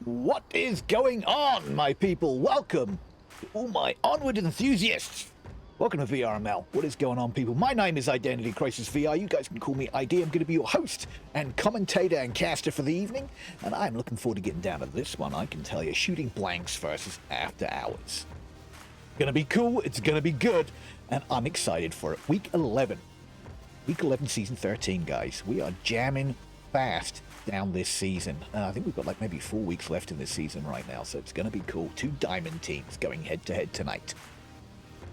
What is going on, my people? Welcome to all my Onward enthusiasts. Welcome to VRML. What is going on, people? My name is IdentityCrisisVR. You guys can call me ID. I'm going to be your host and commentator and caster for the evening, and I'm looking forward to getting down to this one. I can tell you, shooting blanks versus After Hours. Gonna be cool. It's gonna be good, and I'm excited for it. Week 11, season 13, guys. We are jamming fast down this season. I think we've got like maybe 4 weeks left in this season right now, so it's gonna be cool. Two diamond teams going head to head tonight.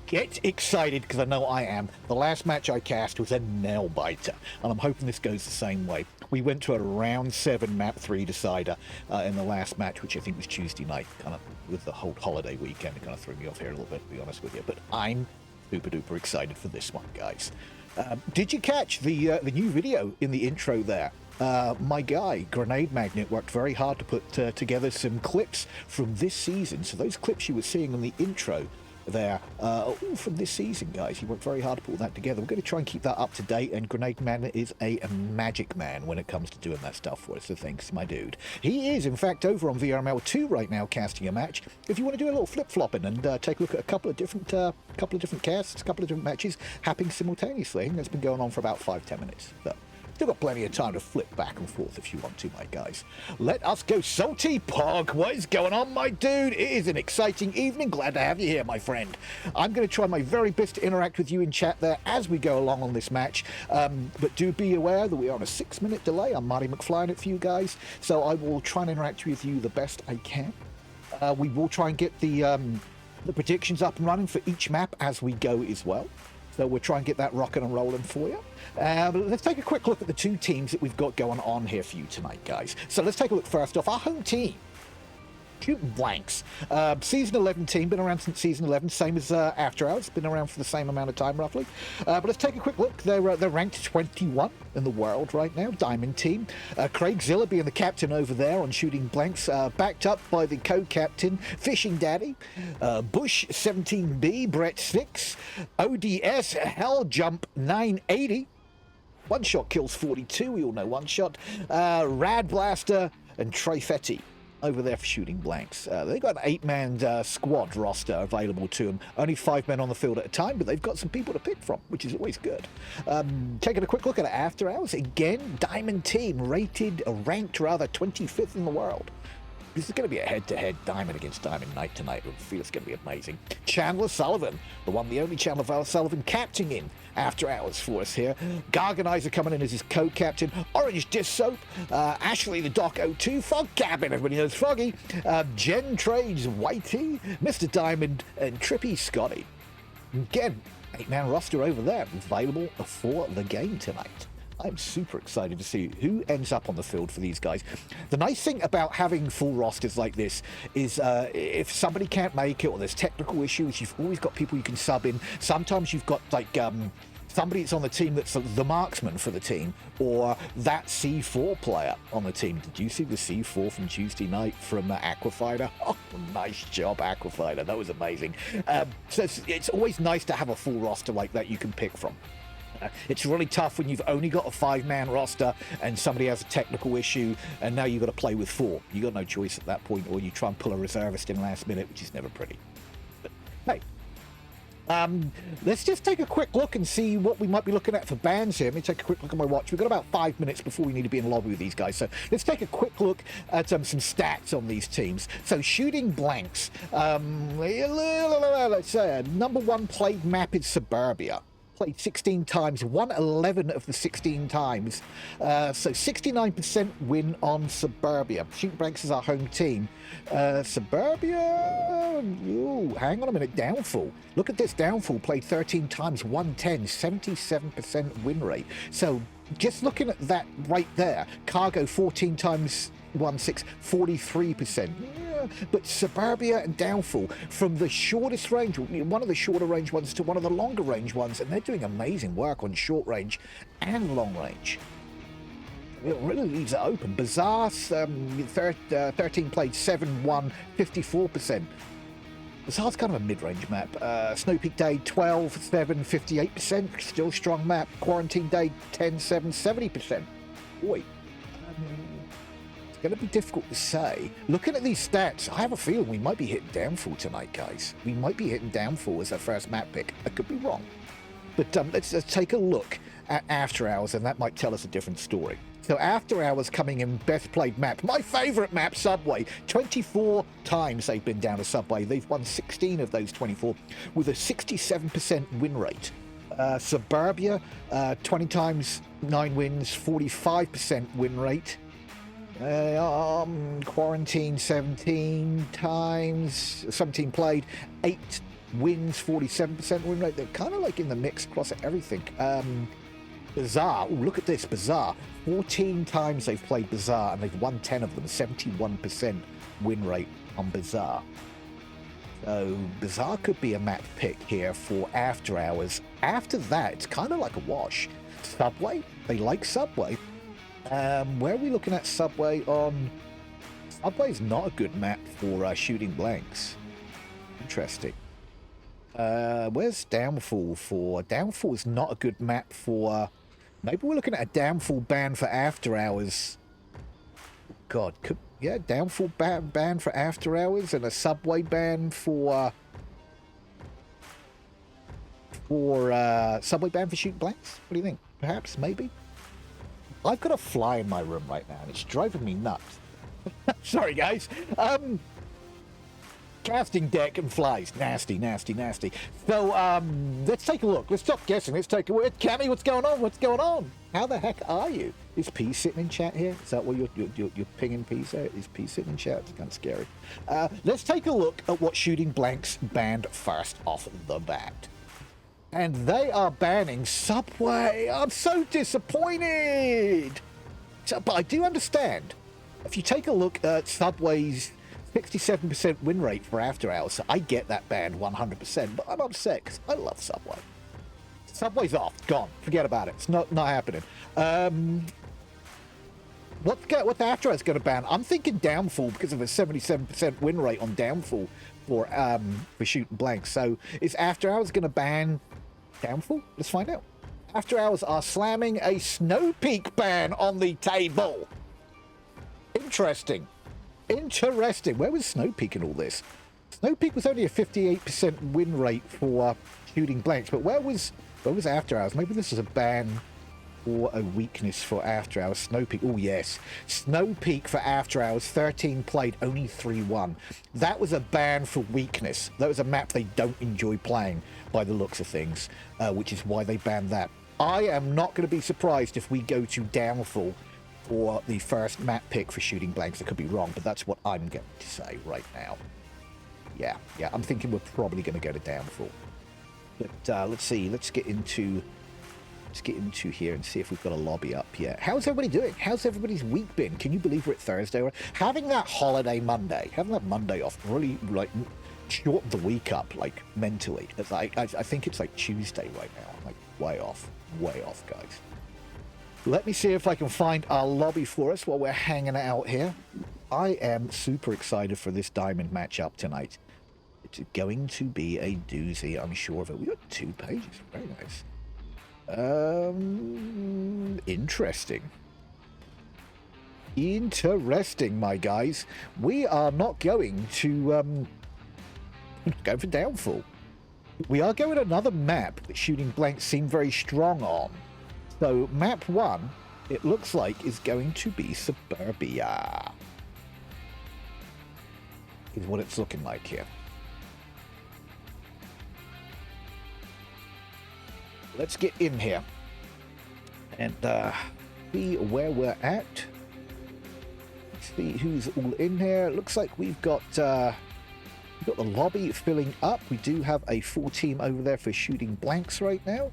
Get excited, because I know I am. The last match I cast was a nail biter, and I'm hoping this goes the same way. We went to a round 7 map 3 decider in the last match, which I think was Tuesday night, kind of with the whole holiday weekend. It kind of threw me off here a little bit, to be honest with you, but I'm super duper excited for this one, guys. Did you catch the new video in the intro there? My guy, Grenade Magnet, worked very hard to put together some clips from this season. So those clips you were seeing in the intro there, all from this season, guys. He worked very hard to put that together. We're going to try and keep that up to date, and Grenade Magnet is a magic man when it comes to doing that stuff for us, so thanks, my dude. He is, in fact, over on VRML 2 right now, casting a match. If you want to do a little flip-flopping and take a look at a couple of different casts, a couple of different matches happening simultaneously, I think that's been going on for about 5-10 minutes. So still got plenty of time to flip back and forth if you want to, my guys. Let us go salty pog. What is going on, my dude? It is an exciting evening. Glad to have you here, my friend. I'm going to try my very best to interact with you in chat there as we go along on this match. But do be aware that we are on a 6-minute delay. I'm Marty McFly in it for you guys, so I will try and interact with you the best I can. We will try and get the predictions up and running for each map as we go as well. So we'll try and get that rocking and rolling for you. But let's take a quick look at the two teams that we've got going on here for you tonight, guys. So let's take a look first off. Our home team, shooting blanks. Season 11 team, been around since season 11, same as After Hours, been around for the same amount of time roughly. But let's take a quick look. They're ranked 21 in the world right now, diamond team. Craig Zilla being the captain over there on shooting blanks, backed up by the co-captain Fishing Daddy, Bush 17B, Brett 6, ODS Hell Jump 980. One shot kills 42, we all know one shot. Rad Blaster and Trifetti over there for shooting blanks. They've got an 8-man squad roster available to them. Only 5 men on the field at a time, but they've got some people to pick from, which is always good. Taking a quick look at After Hours. Again, diamond team, ranked 25th in the world. This is going to be a head-to-head diamond against diamond night tonight. I feel it's going to be amazing. Chandler Sullivan, the one, the only Chandler Sullivan, captaining After Hours for us here. Garganizer coming in as his co-captain. Orange Dish Soap. Ashley the Doc 02. Fog Cabin, everybody knows Foggy. Jen Trades Whitey. Mr. Diamond and Trippy Scotty. Again, 8-man roster over there, available for the game tonight. I'm super excited to see who ends up on the field for these guys. The nice thing about having full rosters like this is if somebody can't make it or there's technical issues, you've always got people you can sub in. Sometimes you've got like somebody that's on the team that's the marksman for the team, or that C4 player on the team. Did you see the C4 from Tuesday night from Aquafighter? Oh, nice job, Aquafighter. That was amazing. So it's always nice to have a full roster like that you can pick from. It's really tough when you've only got a 5-man roster and somebody has a technical issue and now you've got to play with 4. You got no choice at that point, or you try and pull a reservist in last minute, which is never pretty. But hey, let's just take a quick look and see what we might be looking at for bans here. Let me take a quick look at my watch. We've got about 5 minutes before we need to be in lobby with these guys, so let's take a quick look at some stats on these teams. So shooting blanks, let's say number 1 played map is Suburbia. Played 16 times, won 11 of the 16 times. So 69% win on Suburbia. Shooting Blanks is our home team. Suburbia, ooh, hang on a minute, Downfall. Look at this, Downfall played 13 times, won 10, 77% win rate. So just looking at that right there, Cargo 14 times, won 6, 43%. But Suburbia and Downfall, from the shortest range, one of the shorter range ones to one of the longer range ones, and they're doing amazing work on short range and long range. It really leaves it open. Bazaar, 13 played, 7 won, 54%. Bazaar's kind of a mid-range map. Snow Peak Day, 12, 7, 58%. Still strong map. Quarantine Day, 10, 7, 70%. Boy. Going to be difficult to say. Looking at these stats, I have a feeling we might be hitting Downfall tonight, guys. We might be hitting Downfall as our first map pick. I could be wrong. But let's take a look at After Hours, and that might tell us a different story. So After Hours coming in best played map. My favorite map, Subway. 24 times they've been down to Subway. They've won 16 of those 24 with a 67% win rate. Suburbia, 20 times, 9 wins, 45% win rate. Quarantine, 17 times, 17 played, 8 wins, 47% win rate. They're kind of like in the mix across everything. Bazaar, ooh, look at this, Bazaar. 14 times they've played Bazaar and they've won 10 of them, 71% win rate on Bazaar. So Bazaar could be a map pick here for After Hours. After that, it's kind of like a wash. Subway, they like Subway. Where are we looking at Subway on? Subway's not a good map for shooting blanks. Interesting. Where's Downfall for? Downfall is not a good map for... maybe we're looking at a Downfall ban for After Hours. God, yeah, Downfall ban for After Hours and a Subway ban for Subway ban for shooting blanks? What do you think? Perhaps, maybe? I've got a fly in my room right now, and it's driving me nuts. Sorry, guys. Casting deck and flies. Nasty, nasty, nasty. So, let's take a look. Let's stop guessing. Let's take a look. Cammy, what's going on? What's going on? How the heck are you? Is P sitting in chat here? Is that what you're pinging P's out? Is P sitting in chat? It's kind of scary. Let's take a look at what shooting blanks banned first off the bat. And they are banning Subway. I'm so disappointed. But I do understand. If you take a look at Subway's 67% win rate for After Hours, I get that ban 100%. But I'm upset because I love Subway. Subway's off. Gone. Forget about it. It's not happening. What the After Hours going to ban? I'm thinking Downfall because of a 77% win rate on Downfall for shooting blanks. So is After Hours going to ban Downfall? Let's find out. After Hours are slamming a Snow Peak ban on the table. Interesting. Interesting. Where was Snow Peak in all this? Snow Peak was only a 58% win rate for shooting blanks, but where was After Hours? Maybe this is a ban or a weakness for After Hours. Snow Peak. Oh, yes. Snow Peak for After Hours. 13 played, only 3 won. That was a ban for weakness. That was a map they don't enjoy playing by the looks of things, which is why they banned that. I am not going to be surprised if we go to Downfall for the first map pick for shooting blanks. I could be wrong, but that's what I'm going to say right now. Yeah, I'm thinking we're probably going to go to Downfall. But let's see. Let's get into here and see if we've got a lobby up yet. How's everybody doing? How's everybody's week been? Can you believe we're at Thursday? Having that holiday Monday, having that Monday off really like shortened the week up like mentally. It's like I think it's like Tuesday right now. I'm like way off, guys. Let me see if I can find our lobby for us while we're hanging out here. I am super excited for this diamond matchup tonight. It's going to be a doozy, I'm sure of it. We got 2 pages. Very nice. Interesting. Interesting, my guys. We are not going to go for Downfall. We are going another map that shooting blanks seem very strong on. So map 1, it looks like, is going to be Suburbia. Is what it's looking like here. Let's get in here and see where we're at. Let's see who's all in here. It looks like we've got the lobby filling up. We do have a full team over there for shooting blanks right now.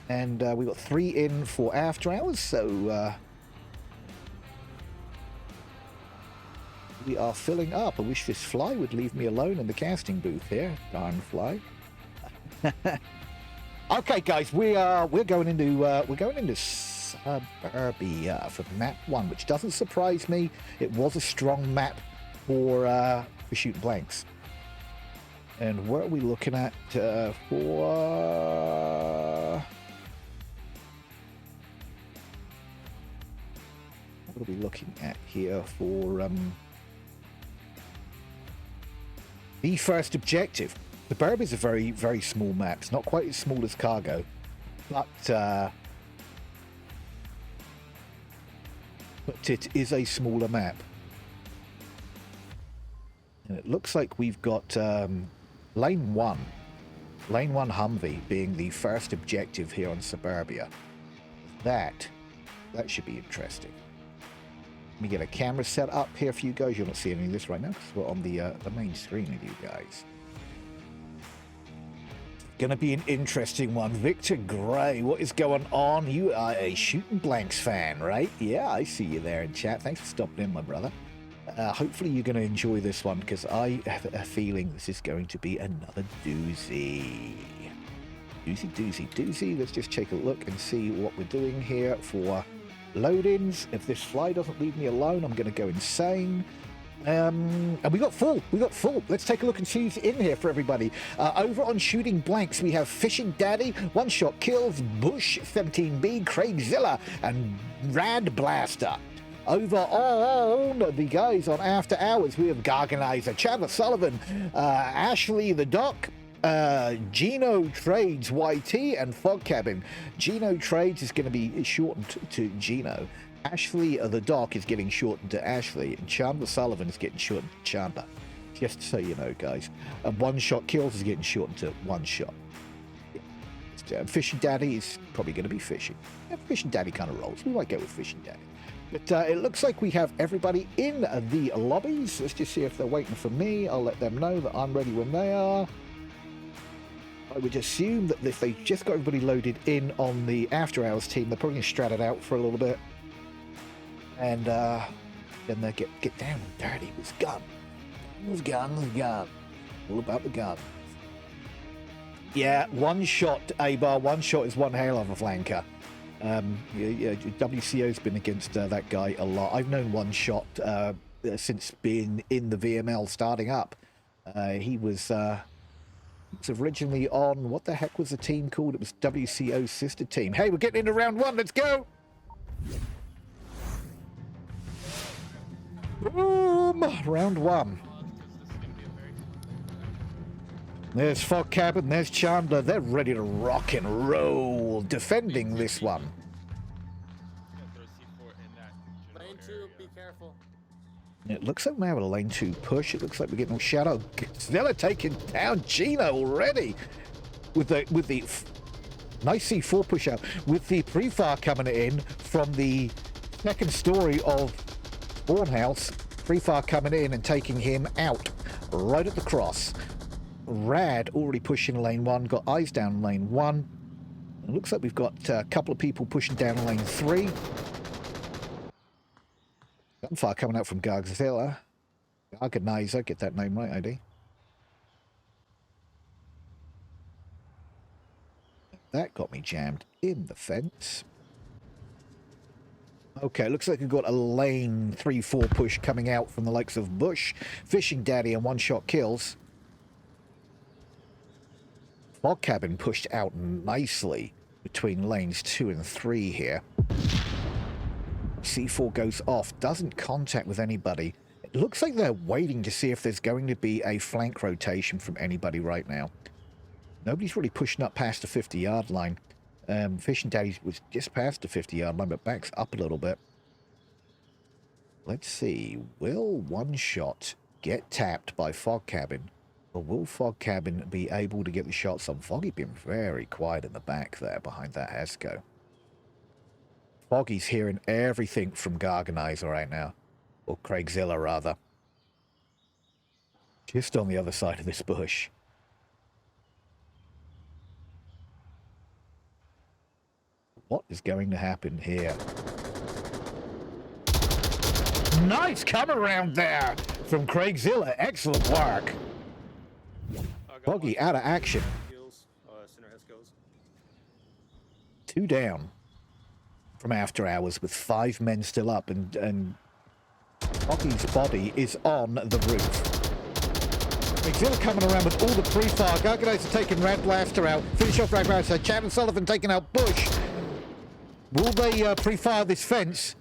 And we've got 3 in for After Hours, so we are filling up. I wish this fly would leave me alone in the casting booth here. Darn fly. Okay, guys, we're going into Suburbia for map 1, which doesn't surprise me. It was a strong map for shooting blanks. And what are we looking at for? What are we looking at here for the first objective? Suburbia is a very, very small map. It's not quite as small as Cargo, but it is a smaller map. And it looks like we've got Lane 1 Humvee being the first objective here on Suburbia. That should be interesting. Let me get a camera set up here for you guys. You're not seeing any of this right now because we're on the main screen with you guys. Gonna be an interesting one. Victor Gray, what is going on? You are a Shooting Blanks fan, right? Yeah, I see you there in chat. Thanks for stopping in, my brother. Hopefully you're going to enjoy this one because I have a feeling this is going to be another doozy. Doozy. Let's just take a look and see what we're doing here for load-ins. If this fly doesn't leave me alone, I'm going to go insane. And we got full. Let's take a look and see who's in here for everybody. Over on Shooting Blanks, we have Fishing Daddy, One Shot Kills, Bush 17B, Craigzilla, and Rad Blaster. Over on the guys on After Hours, we have Garganizer, Chandler Sullivan, Ashley the Doc, Gino Trades YT, and Fog Cabin. Gino Trades is going to be shortened to Gino. Ashley the Doc is getting shortened to Ashley, and Chandler Sullivan is getting shortened to Chandler. Just so you know, guys. And One Shot Kills is getting shortened to One Shot. Fishing Daddy is probably going to be Fishing. Yeah, Fishing Daddy kind of rolls. We might go with Fishing Daddy. But it looks like we have everybody in the lobbies. Let's just see if they're waiting for me. I'll let them know that I'm ready when they are. I would assume that if they just got everybody loaded in on the After Hours team, they're probably going to strat it out for a little bit. And then they get down and dirty with gun. Gun. All about the gun. Yeah, One Shot, A-Bar. One Shot is one hell of a flanker. WCO's been against that guy a lot. I've known One Shot since being in the VML starting up. He was originally on, what the heck was the team called? It was WCO's sister team. Hey, we're getting into round one. Let's go. Boom! Round one. There's Fog Cabin, there's Chandler. They're ready to rock and roll, defending this one. Lane 2, be careful. It looks like we have a lane 2 push. It looks like we're getting Shadow. Stella taking down Gino already with the nice C4 push out with the pre-fire coming in from the second story of Spawn House. Pre-fire coming in and taking him out right at the cross. Rad already pushing lane 1, got eyes down lane 1. It looks like we've got a couple of people pushing down lane 3. Gunfire coming out from Garganizer. Garganizer, get that name right, ID. That got me jammed in the fence. Okay, looks like we've got a lane 3-4 push coming out from the likes of Bush, Fishing Daddy, and One Shot Kills. Fog Cabin pushed out nicely between lanes 2 and 3 here. C4 goes off, doesn't contact with anybody. It looks like they're waiting to see if there's going to be a flank rotation from anybody right now. Nobody's really pushing up past the 50-yard line. Fishing Daddy was just past the 50-yard line, but backs up a little bit. Let's see. Will One Shot get tapped by Fog Cabin? Or will Fog Cabin be able to get the shots on? Foggy being very quiet in the back there behind that Hesco. Foggy's hearing everything from Garganizer right now. Or Craigzilla, rather. Just on the other side of this bush. What is going to happen here? Nice come around there from Craigzilla. Excellent work. Foggy out of action. 2 down from After Hours with 5 men still up, and Foggy's body is on the roof. Craigzilla coming around with all the pre-fire. Garganizer taking Rad Blaster out. Finish off Rad Blaster. Chandler Sullivan taking out Bush. Will they pre-fire this fence?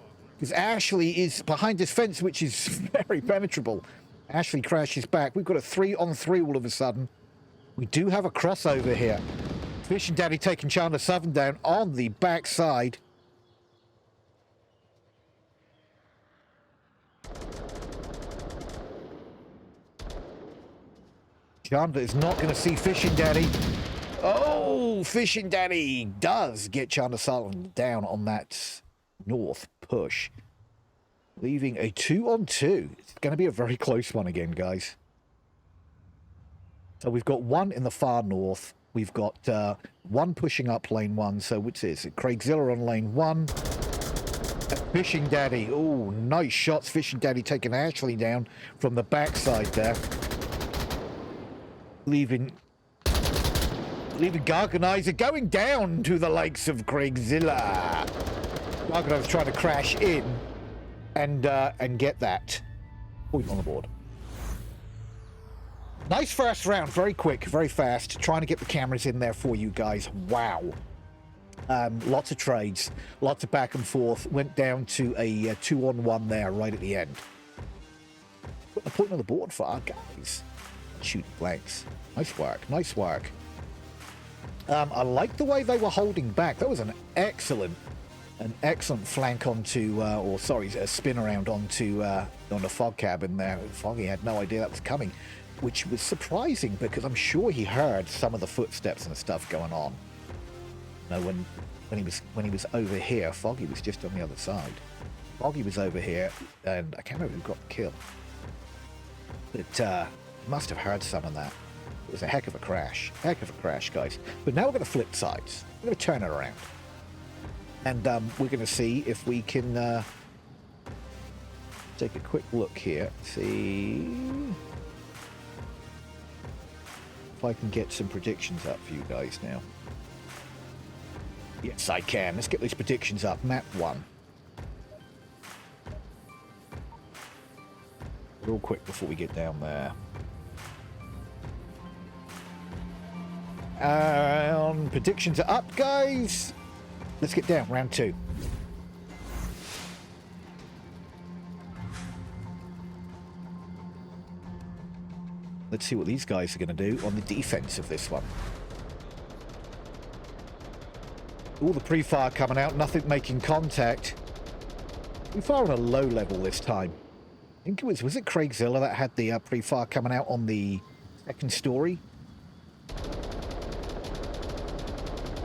because Ashley is behind this fence, which is very penetrable. Ashley crashes back. We've got a 3-on-3 all of a sudden. We do have a crossover here. Fishing Daddy taking Chandler Southern down on the backside. Chandler is not going to see Fishing Daddy. Oh, Fishing Daddy does get Chandler Southern down on that north push. Leaving a 2-on-2. It's going to be a very close one again, guys. So we've got one in the far north. We've got one pushing up lane 1. So which is it? Craigzilla on lane 1. Fishing Daddy. Oh, nice shots. Fishing Daddy taking Ashley down from the backside there. Leaving Garganizer going down to the likes of Craigzilla. Garganizer's trying to crash in and get that point on the board. Nice first round, very quick, very fast. Trying to get the cameras in there for you guys. Wow. Lots of trades, lots of back and forth. Went down to a 2-on-1 there right at the end. Putting a point on the board for our guys. Shoot blanks. Nice work, nice work. I like the way they were holding back. That was an excellent flank onto, a spin around onto the fog cabin there. Foggy had no idea that was coming, which was surprising because I'm sure he heard some of the footsteps and stuff going on. You know, when he was over here, Foggy was just on the other side. Foggy was over here, and I can't remember who got the kill. But must have heard some of that. It was a heck of a crash, guys. But now we're going to flip sides. We're going to turn it around, and we're going to see if we can take a quick look here. See if I can get some predictions up for you guys now. Yes, I can. Let's get these predictions up. Map 1. Real quick before we get down there. Predictions are up, guys. Let's get down. Round 2. Let's see what these guys are going to do on the defense of this one. All the pre-fire coming out, nothing making contact. Pre-fire on a low level this time. I think it was it Craigzilla that had the pre-fire coming out on the second story?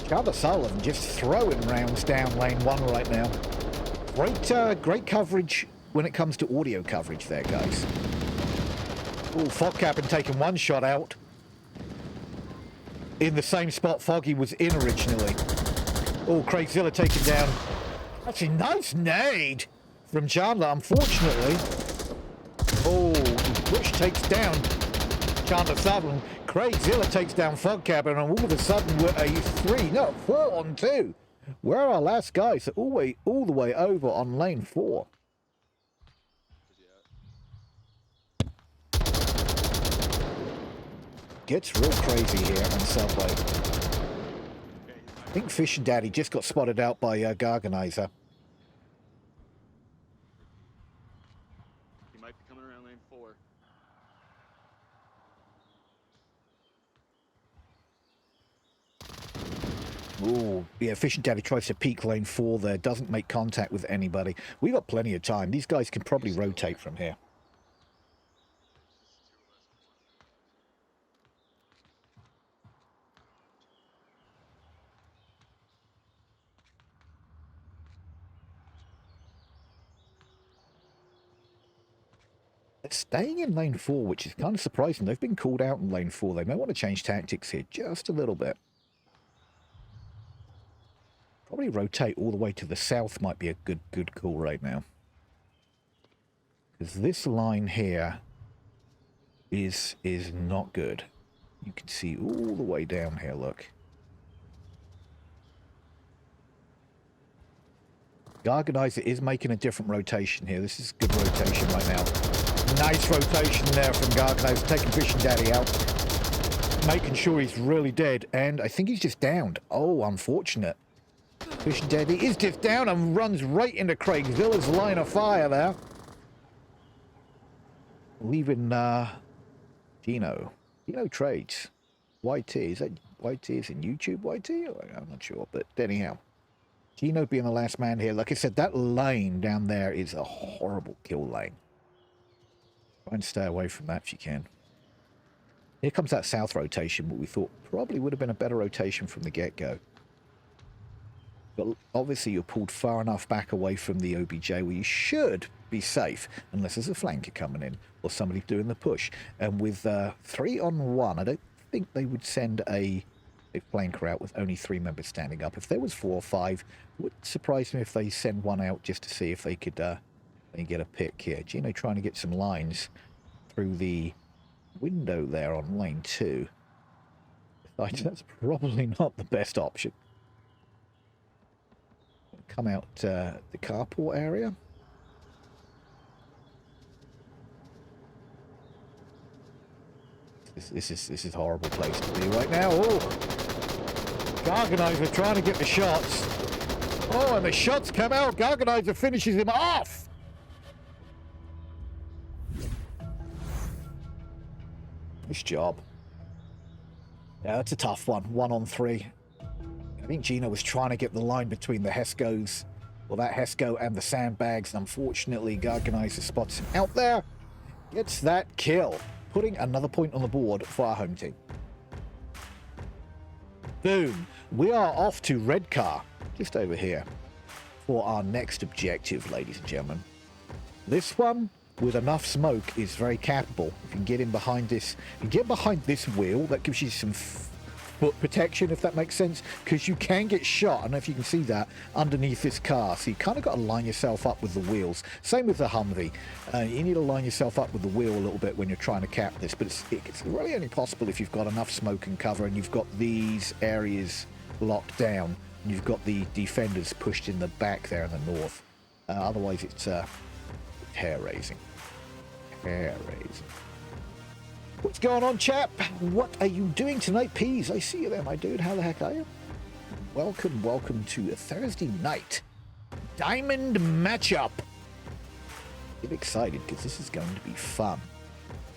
Chandler Sullivan just throwing rounds down lane 1 right now. Great coverage when it comes to audio coverage there, guys. Oh, Fog Cabin taking one shot out. In the same spot Foggy was in originally. Oh, Craigzilla taken down. That's a nice nade from Chandler, unfortunately. Oh, Bush takes down Chandler Sutherland. Craigzilla takes down Fog Cabin, and all of a sudden we're a 4-on-2. Where are our last guys? They're all the way over on lane 4. Gets real crazy here on Subway. I think Fishing Daddy just got spotted out by Garganizer. He might be coming around lane 4. Ooh, yeah, Fishing Daddy tries to peek lane 4 there, doesn't make contact with anybody. We got plenty of time. These guys can probably rotate from here. They're staying in lane 4, which is kind of surprising. They've been called out in lane 4. They may want to change tactics here just a little bit. Probably rotate all the way to the south might be a good call right now. Because this line here is not good. You can see all the way down here, look. Garganizer is making a different rotation here. This is good rotation right now. Nice rotation there from Garganizer, taking Fishing Daddy out. Making sure he's really dead, and I think he's just downed. Oh, unfortunate. Fish Daddy is just down and runs right into Craigzilla's line of fire there. Leaving Gino. Gino trades. YT. Is that YT? Is it YouTube YT? I'm not sure, but anyhow. Gino being the last man here. Like I said, that lane down there is a horrible kill lane. Try and stay away from that if you can. Here comes that south rotation, what we thought probably would have been a better rotation from the get-go. But obviously you're pulled far enough back away from the OBJ where you should be safe, unless there's a flanker coming in or somebody doing the push. And with 3-on-1, I don't think they would send a flanker out with only 3 members standing up. If there was 4 or 5, it would surprise me if they send one out just to see if they could get a pick here. Gino trying to get some lines through the window there on lane 2. That's probably not the best option. Come out the carport area. This is a horrible place to be right now. Oh, Garganizer trying to get the shots. Oh, and the shots come out. Garganizer finishes him off. Nice job. Yeah, that's a tough one. 1-on-3. I think Gino was trying to get the line between the Heskos, or that Hesko and the sandbags, and unfortunately Garganizer spots him out there. Gets that kill, putting another point on the board for our home team. Boom. We are off to Red Car, just over here, for our next objective, ladies and gentlemen. This one, with enough smoke, is very capable. If you can get in behind this, you get behind this wheel, that gives you some foot protection, if that makes sense, because you can get shot. I don't know if you can see that underneath this car, so you kind of got to line yourself up with the wheels. Same with the Humvee. You need to line yourself up with the wheel a little bit when you're trying to cap this, but it's really only possible if you've got enough smoke and cover and you've got these areas locked down and you've got the defenders pushed in the back there in the north. Otherwise it's hair-raising. Hair-raising. What's going on, chap? What are you doing tonight, Peas? I see you there, my dude. How the heck are you? Welcome to a Thursday night diamond matchup. Get excited because this is going to be fun.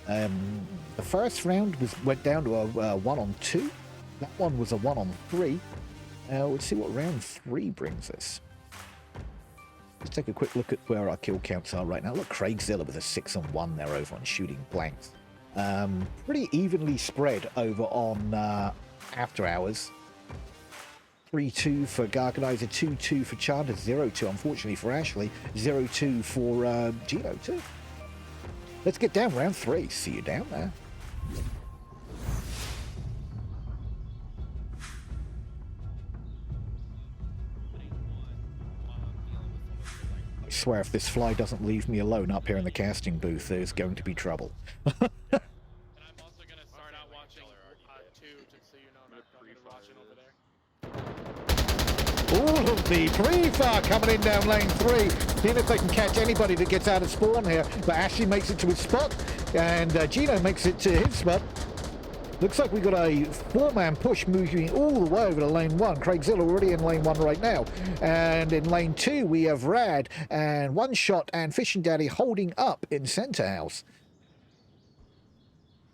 The first round went down to a 1-on-2. That one was a 1-on-3. Let's see what round 3 brings us. Let's take a quick look at where our kill counts are right now. Look, Craigzilla with a 6-on-1 there over on shooting blanks. Pretty evenly spread over on AfterHours. 3-2 for Garganizer, 2-2 for Chandler, 0-2 unfortunately for Ashley, 0-2 for Gino too. Let's get down round 3. See you down there. I swear if this fly doesn't leave me alone up here in the casting booth, there's going to be trouble. And I'm also going to start out watching 2, just so you know, I'm going to be watching over there. All of the pre-fire coming in down lane 3. Seeing if they can catch anybody that gets out of spawn here. But Ashley makes it to his spot, and Gino makes it to his spot. Looks like we've got a 4-man push moving all the way over to lane 1. Craigzilla already in lane 1 right now. And in lane 2, we have Rad and One Shot and Fishing Daddy holding up in center house.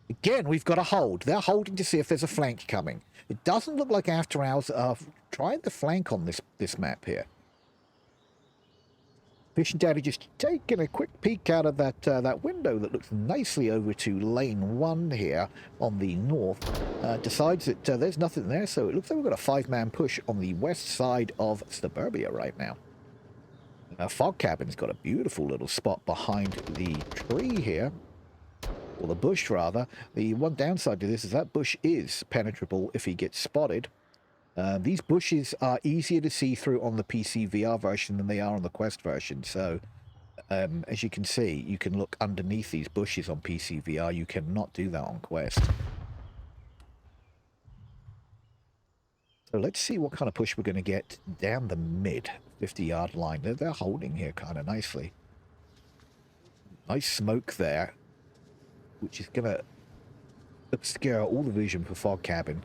Again, we've got a hold. They're holding to see if there's a flank coming. It doesn't look like AfterHours are trying the flank on this map here. Fish and Daddy just taking a quick peek out of that window that looks nicely over to lane 1 here on the north. Decides that there's nothing there, so it looks like we've got a 5-man push on the west side of Suburbia right now. Fog Cabin's got a beautiful little spot behind the tree here. Or the bush, rather. The one downside to this is that bush is penetrable if he gets spotted. These bushes are easier to see through on the PC VR version than they are on the Quest version. So, as you can see, you can look underneath these bushes on PC VR. You cannot do that on Quest. So let's see what kind of push we're going to get down the mid 50-yard line. They're holding here kind of nicely. Nice smoke there, which is going to obscure all the vision for Fog Cabin.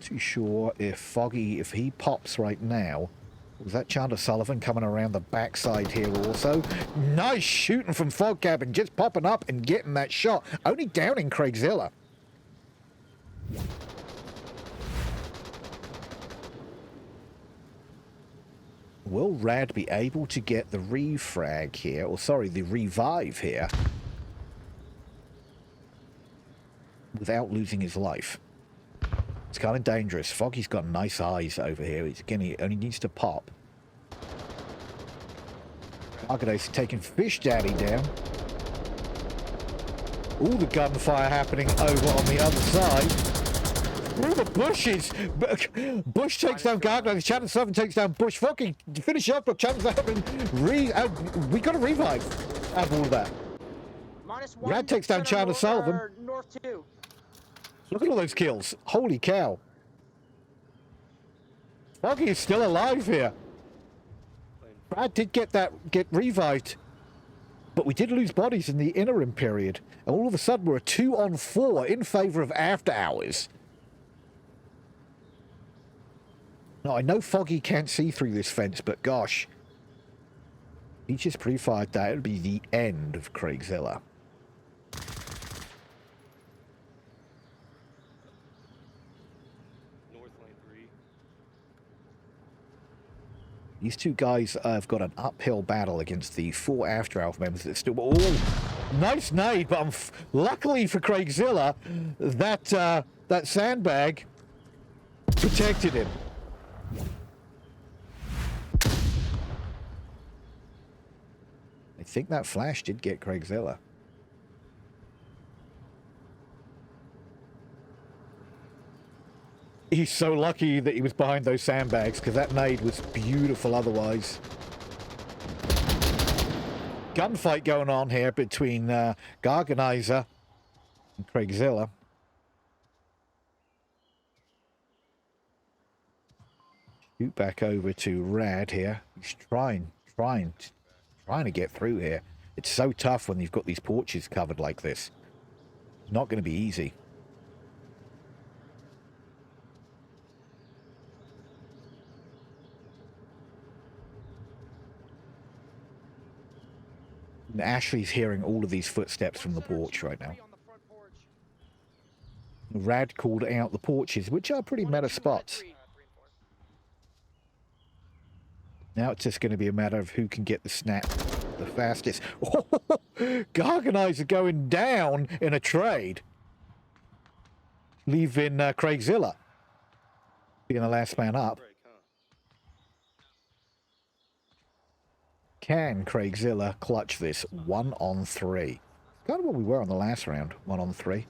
Too sure if Foggy, if he pops right now. Was that Chandler Sullivan coming around the backside here also? Nice shooting from Fog Cabin, just popping up and getting that shot. Only downing Craigzilla. Will Rad be able to get the refrag here? Or sorry, the revive here without losing his life? It's kind of dangerous. Foggy's got nice eyes over here. Again, he only needs to pop. Arcaday's taking Fish Daddy down. All the gunfire happening over on the other side. All the bushes. Bush takes down Gargoyle. Channel 7 takes down Bush. Foggy finish up, but Channel 7 we got a revive out of all of that. Rad takes down Chandler Sullivan. North 2. Look at all those kills. Holy cow. Foggy is still alive here. Brad did get revived. But we did lose bodies in the interim period. And all of a sudden we're a 2-on-4 in favor of AfterHours. Now I know Foggy can't see through this fence, but gosh. He just pre-fired that. It'll be the end of Craigzilla. These two guys have got an uphill battle against the 4 AfterHours members that still... Oh, nice nade, but luckily for Craigzilla, that sandbag protected him. I think that flash did get Craigzilla. He's so lucky that he was behind those sandbags, because that nade was beautiful otherwise. Gunfight going on here between Garganizer and Craigzilla. Shoot back over to Rad here. He's trying to get through here. It's so tough when you've got these porches covered like this. It's not going to be easy. And Ashley's hearing all of these footsteps from the porch right now. Rad called out the porches, which are pretty meta spots. Now it's just going to be a matter of who can get the snap the fastest. Oh, Garganizer going down in a trade. Leaving Craigzilla being the last man up. Can Craigzilla clutch this 1-on-3? Kind of what we were on the last round, 1-on-3.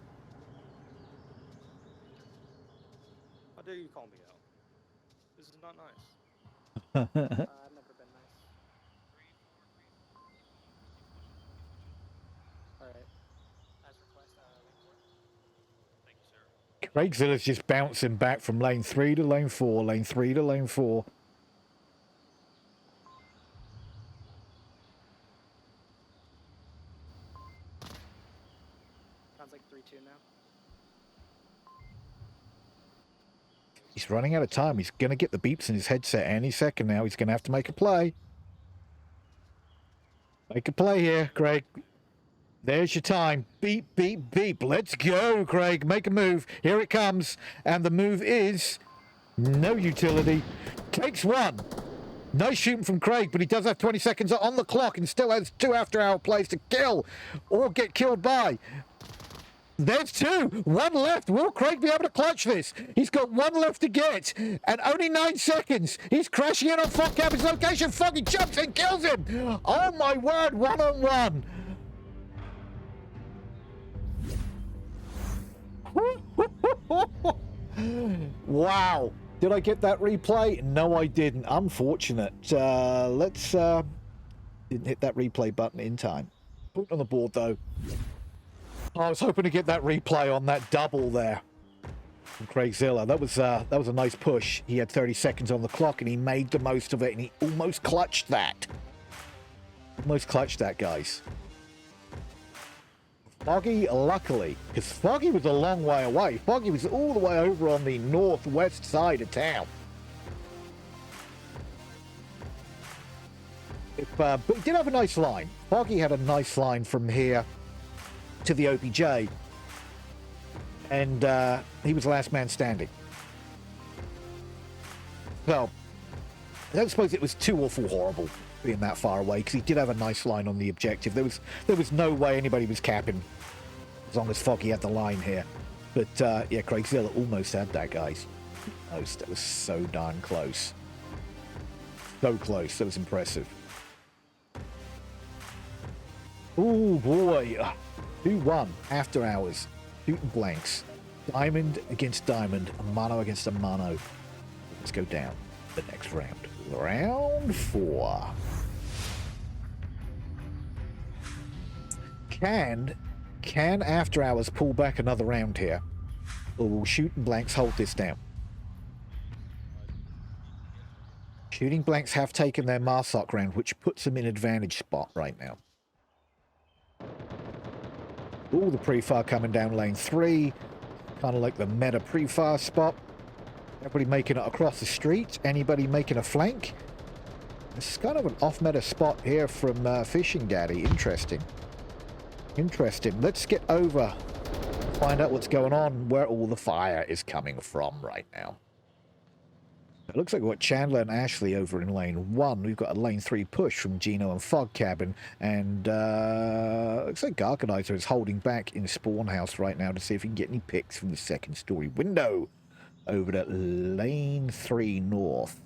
How dare you call me out? This is not nice. I've never been nice. Alright. As request, thank you, sir. Craigzilla's just bouncing back from lane 3 to lane 4, lane 3 to lane 4. Sounds like 3-2 now. He's running out of time. He's going to get the beeps in his headset any second now. He's going to have to make a play. Make a play here, Craig. There's your time. Beep, beep, beep. Let's go, Craig. Make a move. Here it comes. And the move is no utility. Takes one. Nice shooting from Craig, but he does have 20 seconds on the clock and still has 2 after-hour plays to kill or get killed by. There's 2. 1 left. Will Craig be able to clutch this? He's got 1 left to get. And only 9 seconds. He's crashing in on Fog Cabin's location. Foggy jumps and kills him. Oh my word. 1-on-1. Wow. Did I get that replay? No, I didn't. Unfortunate. Let's... Didn't hit that replay button in time. Put it on the board, though. I was hoping to get that replay on that double there from Craigzilla. That was a nice push. He had 30 seconds on the clock, and he made the most of it, and he almost clutched that. Almost clutched that, guys. Foggy, luckily, because Foggy was a long way away. Foggy was all the way over on the northwest side of town. But he did have a nice line. Foggy had a nice line from here to the OPJ. And he was the last man standing. So, I don't suppose it was too awful horrible being that far away, because he did have a nice line on the objective. There was no way anybody was capping as long as Foggy had the line here. But yeah, Craigzilla almost had that, guys. Almost. That was so darn close. So close. That was impressive. Oh boy. 2-1 after hours. Shooting blanks. Diamond against diamond. A mano against a mano. Let's go down the next round. Round 4. Can After Hours pull back another round here? Or will Shooting Blanks hold this down? Shooting Blanks have taken their Marsoc round, which puts them in advantage spot right now. All the pre-fire coming down lane 3. Kind of like the meta pre-fire spot. Everybody making it across the street. Anybody making a flank? It's kind of an off-meta spot here from Fishing Daddy. Interesting. Interesting. Let's get over. Find out what's going on, where all the fire is coming from right now. It looks like we've got Chandler and Ashley over in lane 1. We've got a lane 3 push from Gino and Fog Cabin. And looks like Garganizer is holding back in Spawn House right now to see if he can get any picks from the second story window. Over to lane 3 north.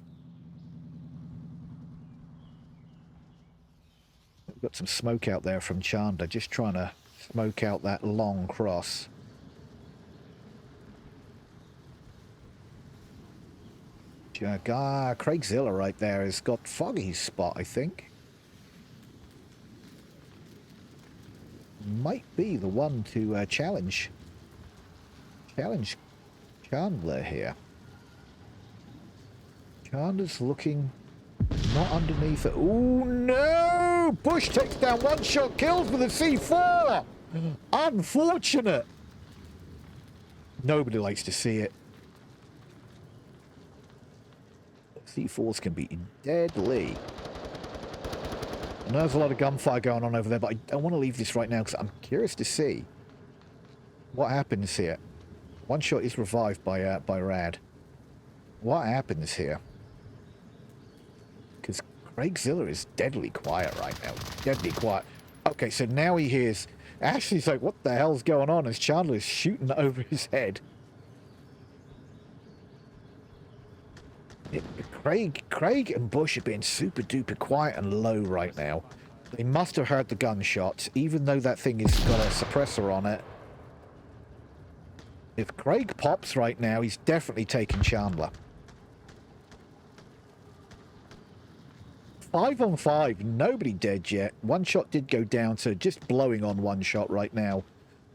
We've got some smoke out there from Chandler, just trying to smoke out that long cross. Craigzilla right there has got Foggy's spot, I think. Might be the one to challenge Chandler here. Chandler's looking not underneath it. Oh no! Bush takes down one shot kills with a C4! Unfortunate! Nobody likes to see it. C4s can be deadly. I know there's a lot of gunfire going on over there, but I don't want to leave this right now because I'm curious to see what happens here. One shot is revived by Rad. What happens here? Because Craigzilla is deadly quiet right now. Deadly quiet. Okay, so now he hears... Ashley's like, what the hell's going on? As Chandler's shooting over his head. Craig and Bush are being super duper quiet and low right now. They must have heard the gunshots, even though that thing has got a suppressor on it. If Craig pops right now, he's definitely taking Chandler. 5 on 5, nobody dead yet. One shot did go down, so just blowing on one shot right now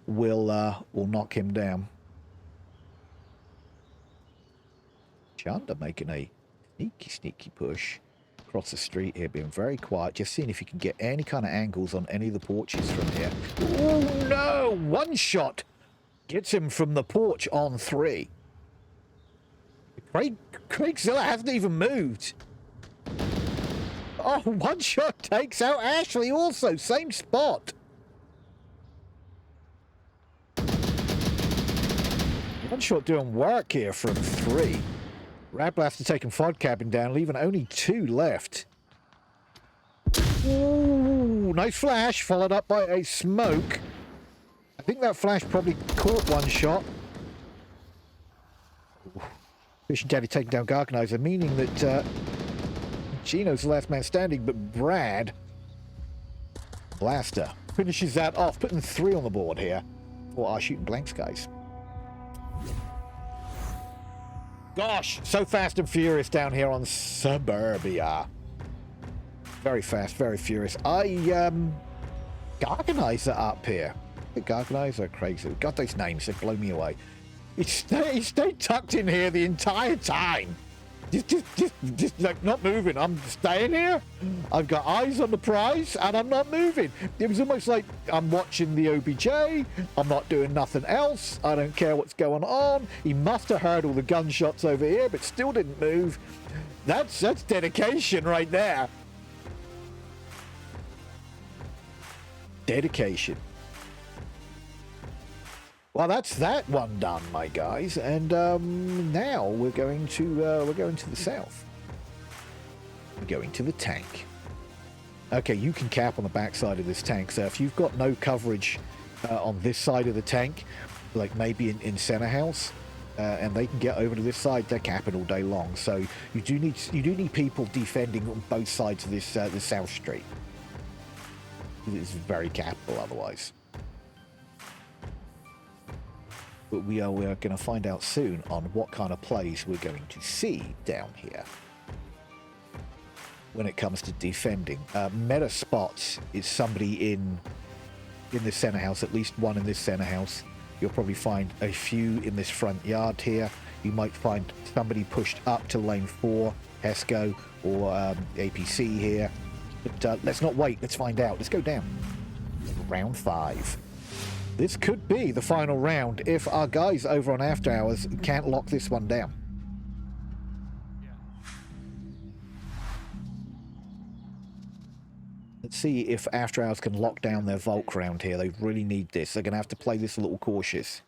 will knock him down. Chandler making a sneaky push across the street here, being very quiet, just seeing if he can get any kind of angles on any of the porches from here. Oh no! One shot gets him from the porch on 3. Craigzilla hasn't even moved. Oh, one shot takes out Ashley also, same spot. One shot doing work here from 3. Rad Blaster taking Fog Cabin down, leaving only 2 left. Ooh, nice flash, followed up by a smoke. I think that flash probably caught one shot. Fishing Daddy taking down Garganizer, meaning that Gino's the last man standing, but Brad Blaster finishes that off, putting 3 on the board here for our Shooting Blanks guys. Gosh, so fast and furious down here on Suburbia. Very fast, very furious. Garganizer up here. Garganizer, Craigslist. Got those names, they blow me away. He stayed tucked in here the entire time. Just like not moving. I'm staying here. I've got eyes on the prize and I'm not moving. It was almost like I'm watching the OBJ. I'm not doing nothing else. I don't care what's going on. He must have heard all the gunshots over here, but still didn't move. That's dedication right there. Dedication. Well, that's that one done, my guys, and now we're going to the south. We're going to the tank. Okay, you can cap on the backside of this tank. So if you've got no coverage on this side of the tank, like maybe in center house, and they can get over to this side, they're capping all day long. So you do need people defending on both sides of this the South Street. It's very cappable otherwise. But we are going to find out soon on what kind of plays we're going to see down here when it comes to defending. Meta spots is somebody in the center house, at least one in this center house. You'll probably find a few in this front yard here. You might find somebody pushed up to lane 4, HESCO or APC here. But let's not wait. Let's find out. Let's go down. Round 5. This could be the final round if our guys over on AfterHours can't lock this one down. Let's see if AfterHours can lock down their Volk round here. They really need this. They're going to have to play this a little cautious.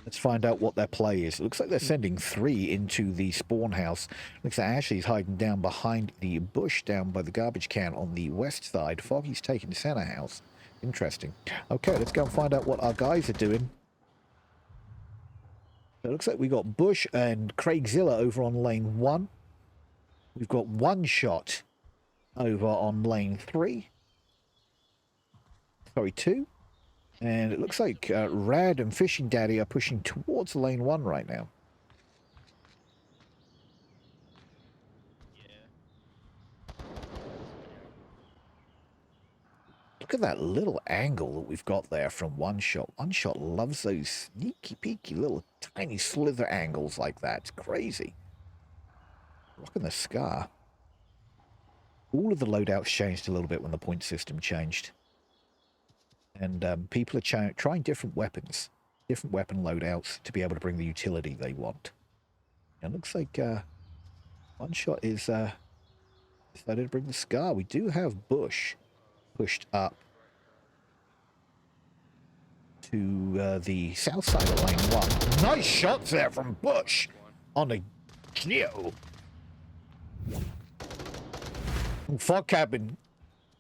Let's find out what their play is. It looks like they're sending 3 into the spawn house. Looks like Ashley's hiding down behind the bush down by the garbage can on the west side. Foggy's taking the center house. Interesting. Okay, let's go and find out what our guys are doing. So it looks like we got Bush and Craigzilla over on lane 1. We've got One Shot over on lane 3. Sorry, 2. And it looks like Rad and Fishing Daddy are pushing towards lane 1 right now. Look at that little angle that we've got there from One Shot. One Shot loves those sneaky peeky little tiny slither angles like that. It's crazy. Rocking the Scar. All of the loadouts changed a little bit when the point system changed. And people are trying different weapons, different weapon loadouts to be able to bring the utility they want. And it looks like One Shot is decided to bring the Scar. We do have Bush pushed up to the south side of lane 1. Nice shots there from Bush on the Geo. Fog Cabin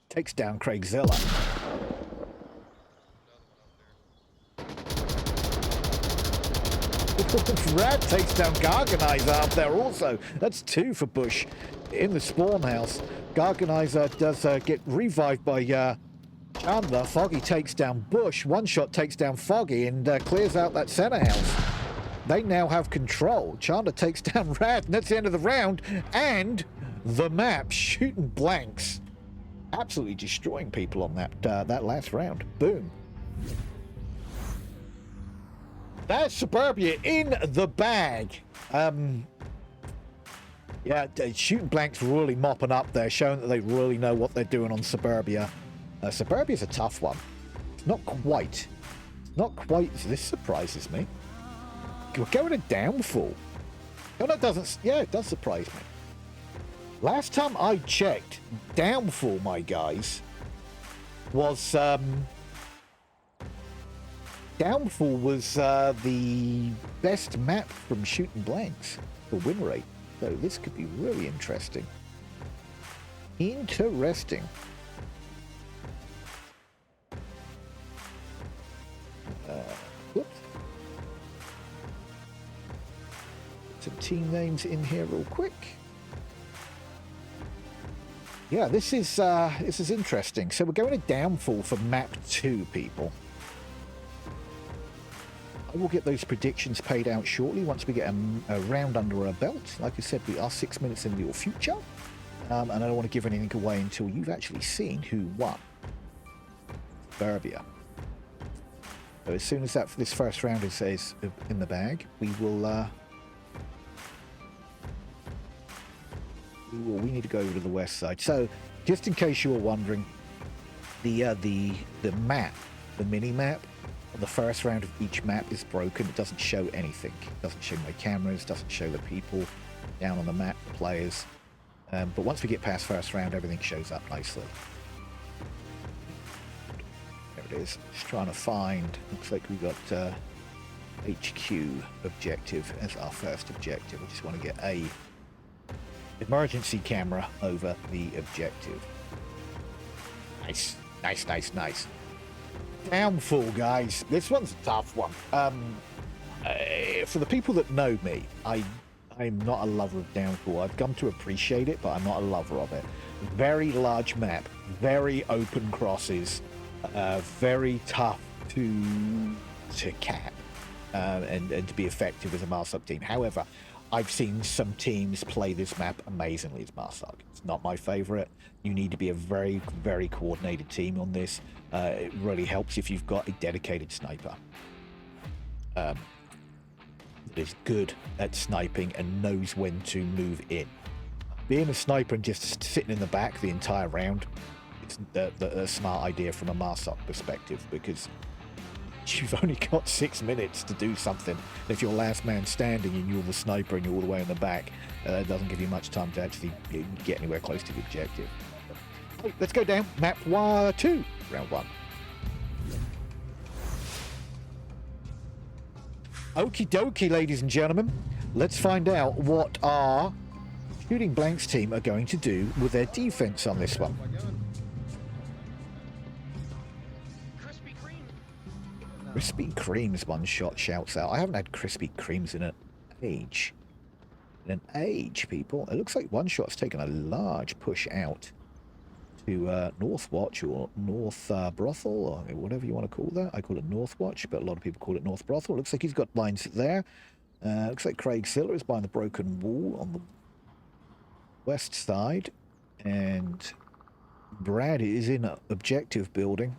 takes down Craigzilla. Rad takes down Garganizer up there also. That's 2 for Bush in the spawn house. Garganizer does get revived by Chandler. Foggy takes down Bush. One Shot takes down Foggy and clears out that center house. They now have control. Chandler takes down Rad, and that's the end of the round. And the map shooting blanks. Absolutely destroying people on that last round. Boom. That's Suburbia in the bag. Yeah, shooting blanks really mopping up there, showing that they really know what they're doing on Suburbia. Suburbia's a tough one. Not quite. Not quite. This surprises me. We're going to Downfall. No, that doesn't. Yeah, it does surprise me. Last time I checked, Downfall, my guys, was Downfall was the best map from shooting blanks for win rate. So this could be really interesting. Interesting. Whoops. Some team names in here real quick. Yeah, this is interesting. So we're going to Downfall for map 2, people. I will get those predictions paid out shortly once we get a round under our belt. Like I said, we are 6 minutes into your future. And I don't want to give anything away until you've actually seen who won. Suburbia. So as soon as this first round is in the bag, we will Ooh, we need to go over to the west side. So, just in case you were wondering, the map, the mini map, on the first round of each map is broken. It doesn't show anything. It doesn't show my cameras. Doesn't show the people down on the map, the players. But once we get past first round, everything shows up nicely. There it is. Just trying to find. Looks like we got HQ objective as our first objective. We just want to get a emergency camera over the objective. Nice, nice, nice, nice. Downfall, guys. This one's a tough one. For the people that know me, I'm not a lover of Downfall. I've come to appreciate it, but I'm not a lover of it. Very large map, very open crosses, very tough to cap and to be effective as a Marsok team. However, I've seen some teams play this map amazingly as Marsok. It's not my favorite. You need to be a very, very coordinated team on this. It really helps if you've got a dedicated sniper. That is good at sniping and knows when to move in. Being a sniper and just sitting in the back the entire round, it's a smart idea from a Marsok perspective, because you've only got 6 minutes to do something. If you're last man standing and you're the sniper and you're all the way in the back, it doesn't give you much time to actually get anywhere close to the objective. Hey, let's go down map 2, round 1. Okie dokie, ladies and gentlemen. Let's find out what our Shooting Blanks team are going to do with their defense on this one. Krispy Kreme's one shot shouts out. I haven't had Krispy Kreme's in an age. People. It looks like one shot's taken a large push out to North Watch or North Brothel, or whatever you want to call that. I call it North Watch, but a lot of people call it North Brothel. Looks like he's got lines there. Looks like Craig Siller is behind the broken wall on the west side, and Brad is in objective building.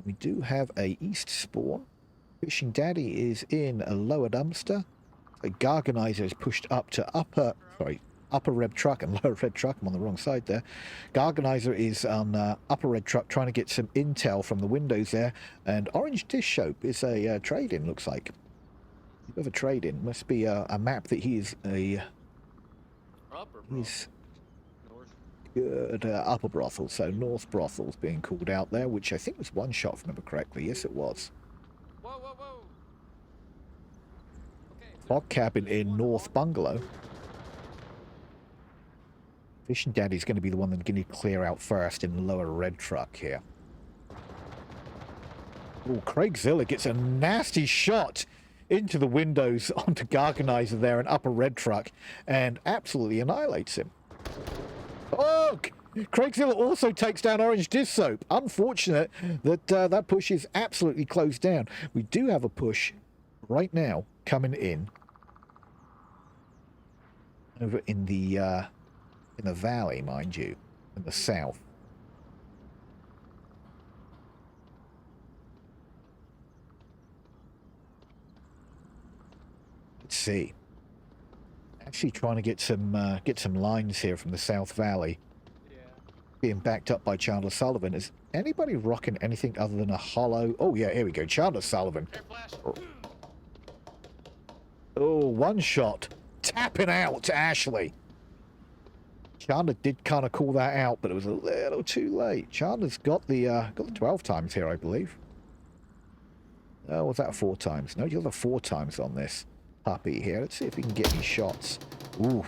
We do have a east spawn. Fishing Daddy is in a lower dumpster. The Garganizer is pushed up to upper red truck and lower red truck. I'm on the wrong side there. Garganizer is on upper red truck trying to get some intel from the windows there. And Orange Dish Soap is a trade-in, looks like. You have a trade-in. Must be a map that he's good upper brothel. So North Brothel's being called out there, which I think was one shot, if I remember correctly. Yes, it was. Whoa, whoa, whoa. Okay, Fog cabin in North Bungalow. Fishing Daddy's going to be the one that's going to clear out first in the lower red truck here. Oh, Craig Zilla gets a nasty shot into the windows onto Garganizer there, an upper red truck, and absolutely annihilates him. Oh, Craig Zilla also takes down Orange Dish Soap. Unfortunate that that push is absolutely closed down. We do have a push right now coming in over in the valley, mind you, in the south. Let's see. Actually trying to get some lines here from the South Valley. yeah. Being backed up by Chandler Sullivan. Is anybody rocking anything other than a hollow? Oh yeah, here we go. Chandler Sullivan. Air flash. Oh, one shot. Tapping out Ashley. Chandler did kind of call that out, but it was a little too late. Chandler's got the 12 times here, I believe. Oh, was that 4 times? No, you got the 4 times on this puppy here. Let's see if he can get any shots. Ooh.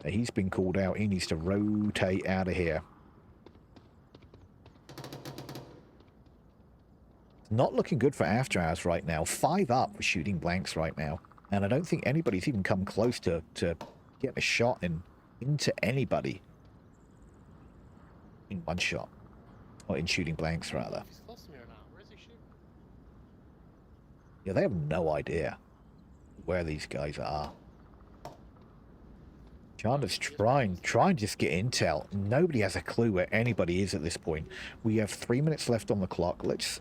He's been called out. He needs to rotate out of here. Not looking good for AfterHours right now. 5 up for Shooting Blanks right now. And I don't think anybody's even come close to getting a shot into anybody in one shot. Or in Shooting Blanks, rather. If he's close to me or not. Where is he shooting? Yeah, they have no idea where these guys are. Chandler's trying to just get intel. Nobody has a clue where anybody is at this point. We have 3 minutes left on the clock. Let's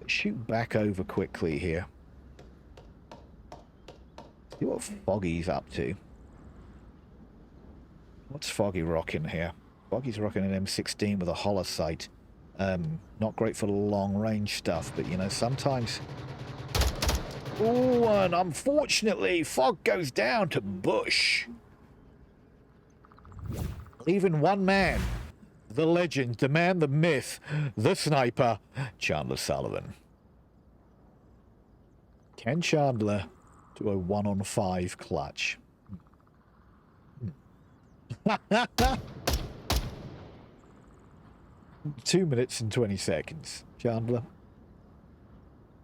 shoot back over quickly here. See what Foggy's up to. What's Foggy rocking here? Foggy's rocking an M16 with a hollow sight. Not great for long range stuff, but you know, sometimes... Oh, and unfortunately, Fog goes down to Bush. Leaving one man, the legend, the man, the myth, the sniper, Chandler Sullivan. Can Chandler do a 1-on-5 clutch? 2 minutes and 20 seconds. Chandler,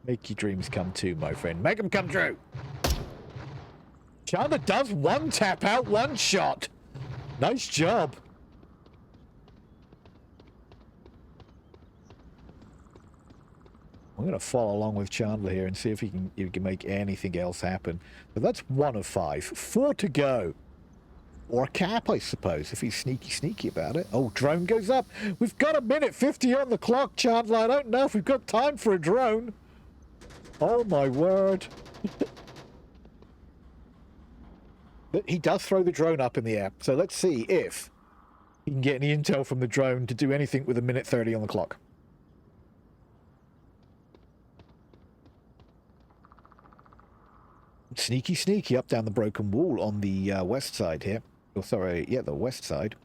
make your dreams come true, my friend. Make them come true. Chandler does one tap out, one shot. Nice job. I'm going to follow along with Chandler here and see if he can make anything else happen. But that's 1 of 5. 4 to go. Or a cap, I suppose, if he's sneaky about it. Oh, drone goes up. We've got 1:50 on the clock, Chandler. I don't know if we've got time for a drone. Oh, my word. But he does throw the drone up in the air. So let's see if he can get any intel from the drone to do anything with 1:30 on the clock. Sneaky up down the broken wall on the west side here. Oh, sorry, yeah, the west side.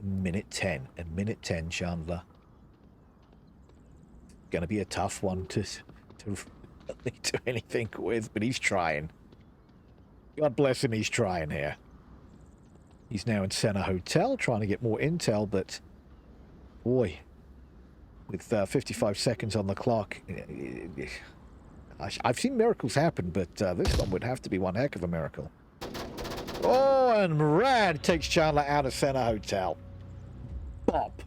Minute 10, Chandler. Gonna be a tough one to do anything with, but he's trying. God bless him, he's trying here. He's now in Center Hotel, trying to get more intel, but boy, with 55 seconds on the clock, I've seen miracles happen, but this one would have to be one heck of a miracle. Oh, and Rad takes Chandler out of Center Hotel. Bop.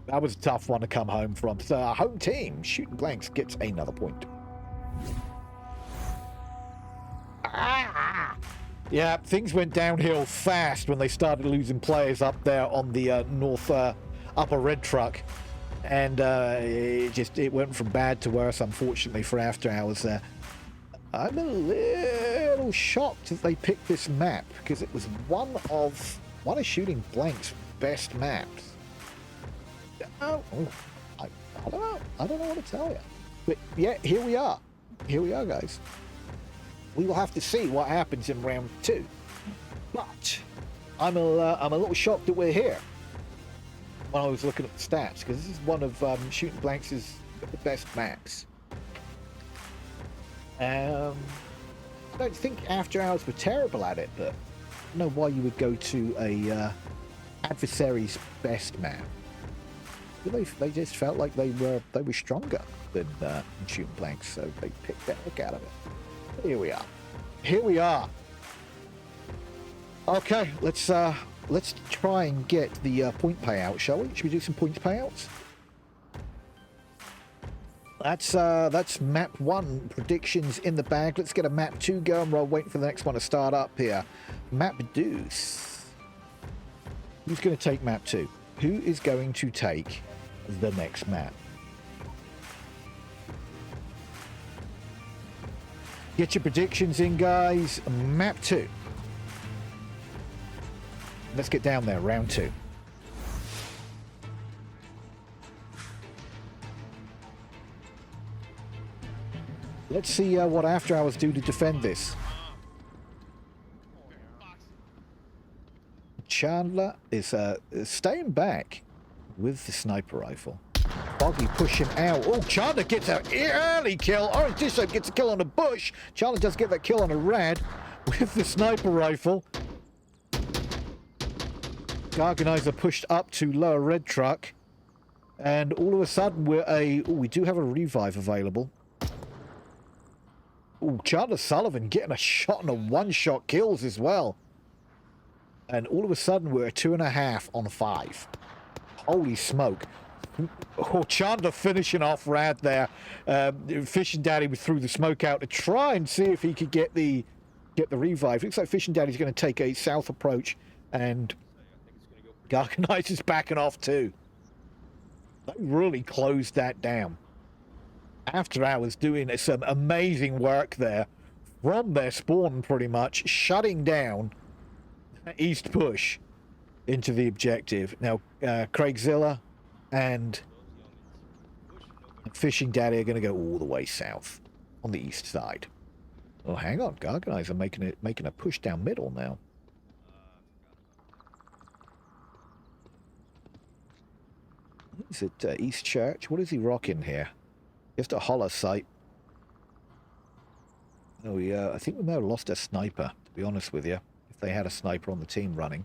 That was a tough one to come home from. So our home team, Shooting Blanks, gets another point. Yeah, things went downhill fast when they started losing players up there on the north upper red truck. And it went from bad to worse, unfortunately, for AfterHours there. I'm a little shocked that they picked this map, because it was one of Shooting Blank's best maps. I don't know. I don't know what to tell you. But yeah, here we are. Here we are, guys. We will have to see what happens in round 2. But I'm a little shocked that we're here when I was looking at the stats, because this is one of Shooting Blank's best maps. I don't think AfterHours were terrible at it, but I don't know why you would go to a adversary's best map. They just felt like they were stronger than Shooting Blanks, so they picked the heck out of it. Here we are. Here we are. Okay, let's try and get the point payout, shall we? Should we do some points payouts? That's map 1 predictions in the bag. Let's get a map 2 going while waiting for the next one to start up here. Map Deuce. Who's going to take map 2? Who is going to take the next map? Get your predictions in, guys. Map 2. Let's get down there. Round 2. Let's see what AfterHours do to defend this. Chandler is staying back with the sniper rifle. Foggy pushing out. Oh, Chandler gets an early kill. Orange Dish gets a kill on a Bush. Chandler does get that kill on a Rad with the sniper rifle. Garganizer pushed up to lower red truck. And all of a sudden we do have a revive available. Oh, Chandler Sullivan getting a shot and a one-shot kills as well. And all of a sudden we're 2.5 on 5. Holy smoke. Oh, Chandler finishing off Rad there. Fishing Daddy threw the smoke out to try and see if he could get the revive. Looks like Fishing Daddy's going to take a south approach, and Garganizer's backing off too. They really closed that down. After Hours doing some amazing work there from their spawn, pretty much shutting down East Push into the objective. Now, Craigzilla and Fishing Daddy are going to go all the way south on the east side. Oh, hang on, Garganizer making a push down middle now. Is it East Church? What is he rocking here? Just a hollow sight. Oh yeah, I think we may have lost a sniper, to be honest with you, if they had a sniper on the team running.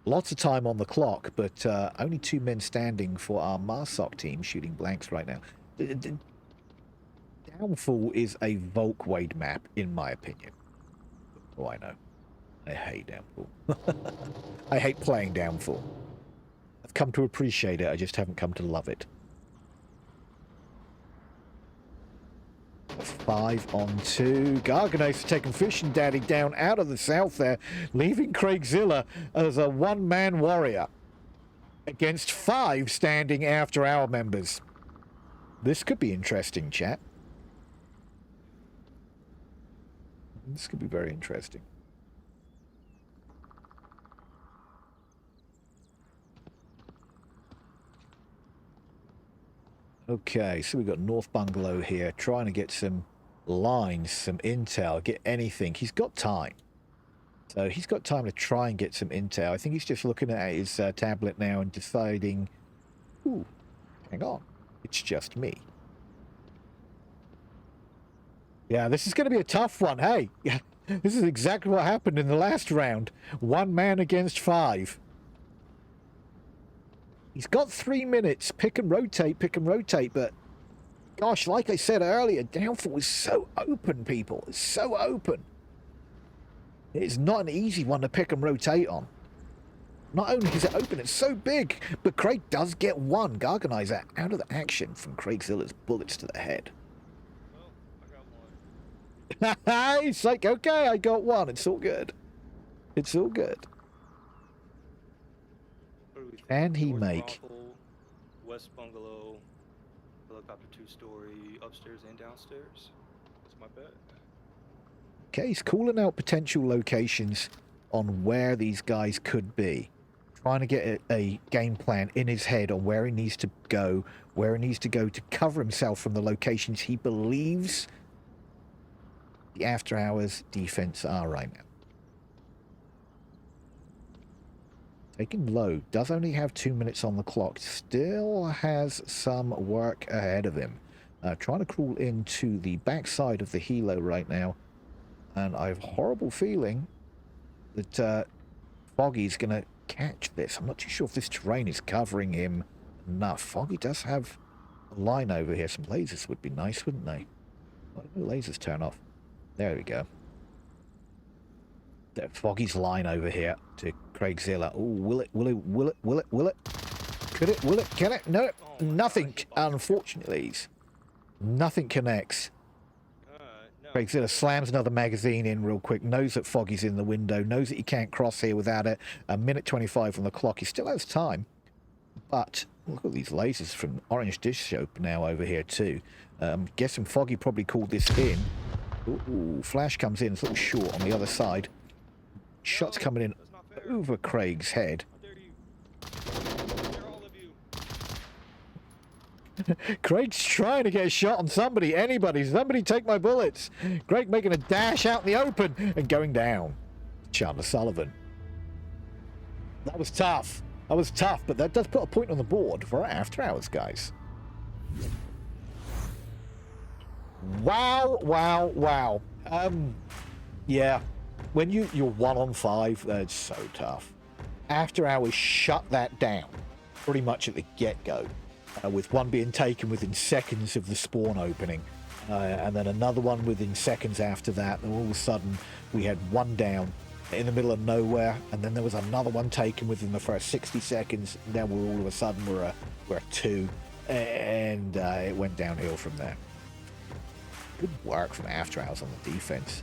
Lots of time on the clock, but only 2 men standing for our Marsoc team shooting blanks right now. Downfall is a Volkwade map, in my opinion. Oh, I know. I hate Downfall. I hate playing Downfall. I've come to appreciate it, I just haven't come to love it. 5 on 2. Gargano's taking Fishing Daddy down out of the south there, leaving Craigzilla as a one-man warrior against 5 standing After Hour members. This could be interesting, chat. This could be very interesting. Okay, so we've got North Bungalow here, trying to get some lines, some intel, get anything. He's got time. So he's got time to try and get some intel. I think he's just looking at his tablet now and deciding, ooh, hang on, it's just me. Yeah, this is going to be a tough one. Hey, this is exactly what happened in the last round. 1 man against 5. He's got 3 minutes. Pick and rotate, but gosh, like I said earlier, Downfall is so open, people. It's so open. It's not an easy one to pick and rotate on. Not only is it open, it's so big, but Craig does get 1 Garganizer out of the action from Craigzilla's bullets to the head. Well, I got 1. He's like, okay, I got 1. It's all good. It's all good. Can he make West Bungalow, helicopter 2-story, upstairs and downstairs? That's my bet. Okay, he's calling out potential locations on where these guys could be. Trying to get a game plan in his head on where he needs to go to cover himself from the locations he believes the After Hours defense are right now. Taking low, does only have 2 minutes on the clock, still has some work ahead of him. Trying to crawl into the backside of the helo right now, and I have a horrible feeling that Foggy's going to catch this. I'm not too sure if this terrain is covering him enough. Foggy does have a line over here. Some lasers would be nice, wouldn't they? Why don't the lasers turn off? There we go. Foggy's line over here to Craigzilla. Oh, will it? Could it? Will it? Can it? No, nothing. Unfortunately, nothing connects. No. Craigzilla slams another magazine in real quick, knows that Foggy's in the window, knows that he can't cross here without it. A minute 25 on the clock. He still has time. But look at these lasers from Orange Dish Soap now over here too. Guessing Foggy probably called this in. Ooh, flash comes in. It's a little short on the other side. Shots coming in over Craig's head. Craig's trying to get a shot on somebody, anybody. Somebody take my bullets. Craig making a dash out in the open and going down. Chandler Sullivan. That was tough. That was tough, but that does put a point on the board for our After Hours, guys. Wow, wow, wow. Yeah. When you're 1 on 5, that's so tough. After Hours shut that down pretty much at the get-go, with 1 being taken within seconds of the spawn opening, and then another one within seconds after that, and all of a sudden we had 1 down in the middle of nowhere, and then there was another one taken within the first 60 seconds, and then all of a sudden we're at 2, and it went downhill from there. Good work from After Hours on the defense.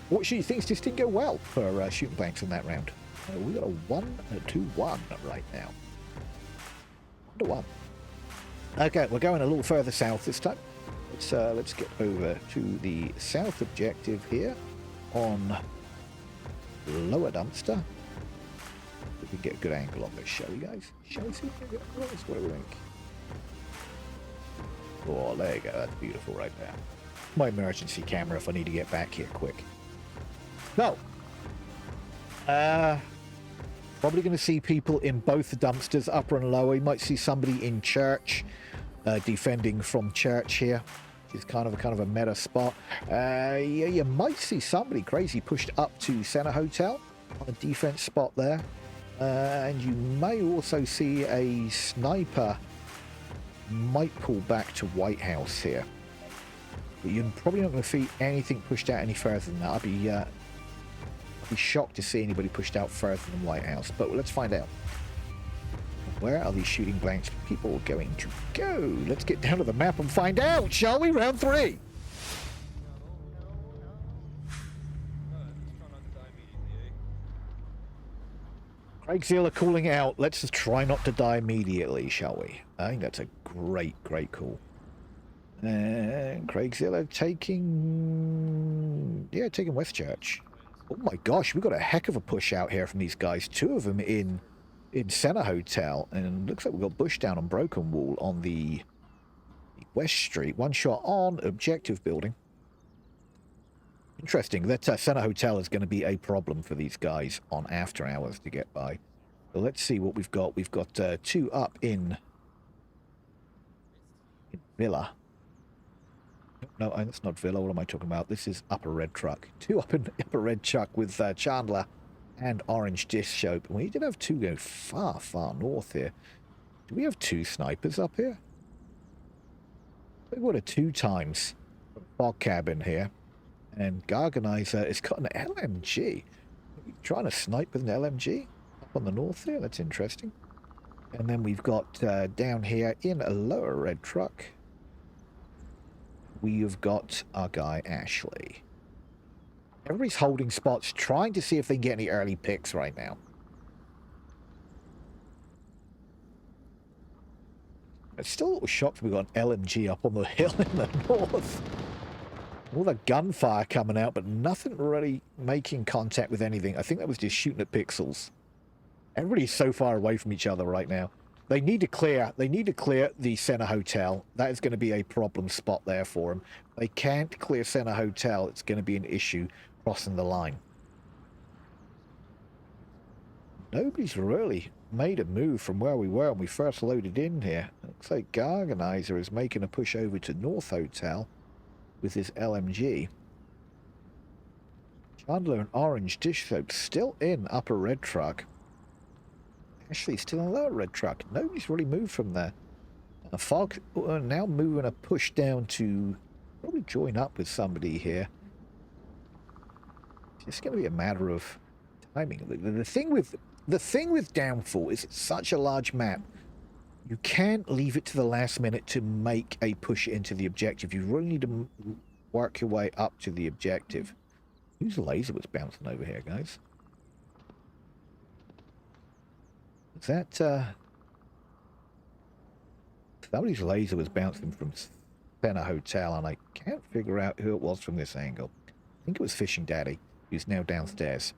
Fortunately, things just didn't go well for shooting blanks in that round. We got a 1-2-1 right now. 1-1. Okay, we're going a little further south this time. Let's get over to the south objective here on lower dumpster. We can get a good angle on this, shall we, guys? Shall we see if we can get a angle on this? What do we think? Oh, there you go. That's beautiful right there. My emergency camera if I need to get back here quick. No. Probably going to see people in both the dumpsters, upper and lower. You might see somebody in church, defending from church here. Which is kind of a meta spot. Yeah, you might see somebody crazy pushed up to Center Hotel on a defense spot there. And you may also see a sniper might pull back to White House here. But you're probably not going to see anything pushed out any further than that. I'd be shocked to see anybody pushed out further than White House. But let's find out. Where are these shooting blanks people going to go? Let's get down to the map and find out, shall we? Round 3. Craig Zilla calling out, let's just try not to die immediately, shall we? I think that's a great call. And Craig Zilla taking Westchurch. Oh my gosh, we've got a heck of a push out here from these guys. 2 of them in Center Hotel, and looks like we've got Bush down on Broken Wall on the West Street. 1 shot on objective building. Interesting. That Center Hotel is going to be a problem for these guys on after hours to get by. So let's see what we've got. We've got 2 up in Villa. No, that's not Villa. What am I talking about? This is Upper Red Truck. 2 up in Upper Red Truck with Chandler and Orange Dish Soap. We did have 2 go far north here. Do we have 2 snipers up here? We've got a 2 times fog cabin here. And Garganizer has got an LMG. Trying to snipe with an LMG up on the north there. That's interesting. And then we've got down here in a lower red truck, we've got our guy Ashley. Everybody's holding spots, trying to see if they can get any early picks right now. It's still a little shocked we got an LMG up on the hill in the north. All the gunfire coming out, but nothing really making contact with anything. I think that was just shooting at pixels. Everybody's so far away from each other right now. They need to clear the Center Hotel. That is going to be a problem spot there for them. They can't clear Center Hotel. It's going to be an issue crossing the line. Nobody's really made a move from where we were when we first loaded in here. Looks like Garganizer is making a push over to North Hotel with his LMG. Chandler and Orange Dish Soap still in Upper Red Truck. Ashley still in Lower Red Truck. Nobody's really moved from there. Fog now moving a push down to probably join up with somebody here. It's going to be a matter of timing. The thing with Downfall is it's such a large map. You can't leave it to the last minute to make a push into the objective. You really need to work your way up to the objective. Whose laser was bouncing over here, guys? Is that, somebody's laser was bouncing from Center Hotel, and I can't figure out who it was from this angle. I think it was Fishing Daddy, who's now downstairs.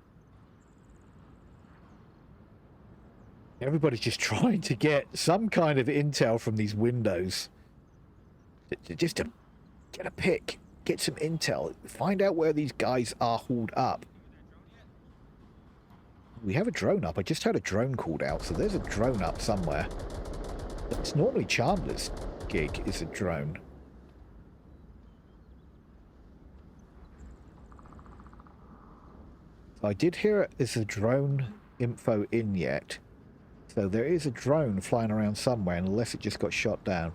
Everybody's just trying to get some kind of intel from these windows. Just to get a pick, get some intel, find out where these guys are hauled up. We have a drone up. I just heard a drone called out, so there's a drone up somewhere. It's normally Chandler's gig, is a drone. I did hear there's a drone info in yet. So there is a drone flying around somewhere, unless it just got shot down.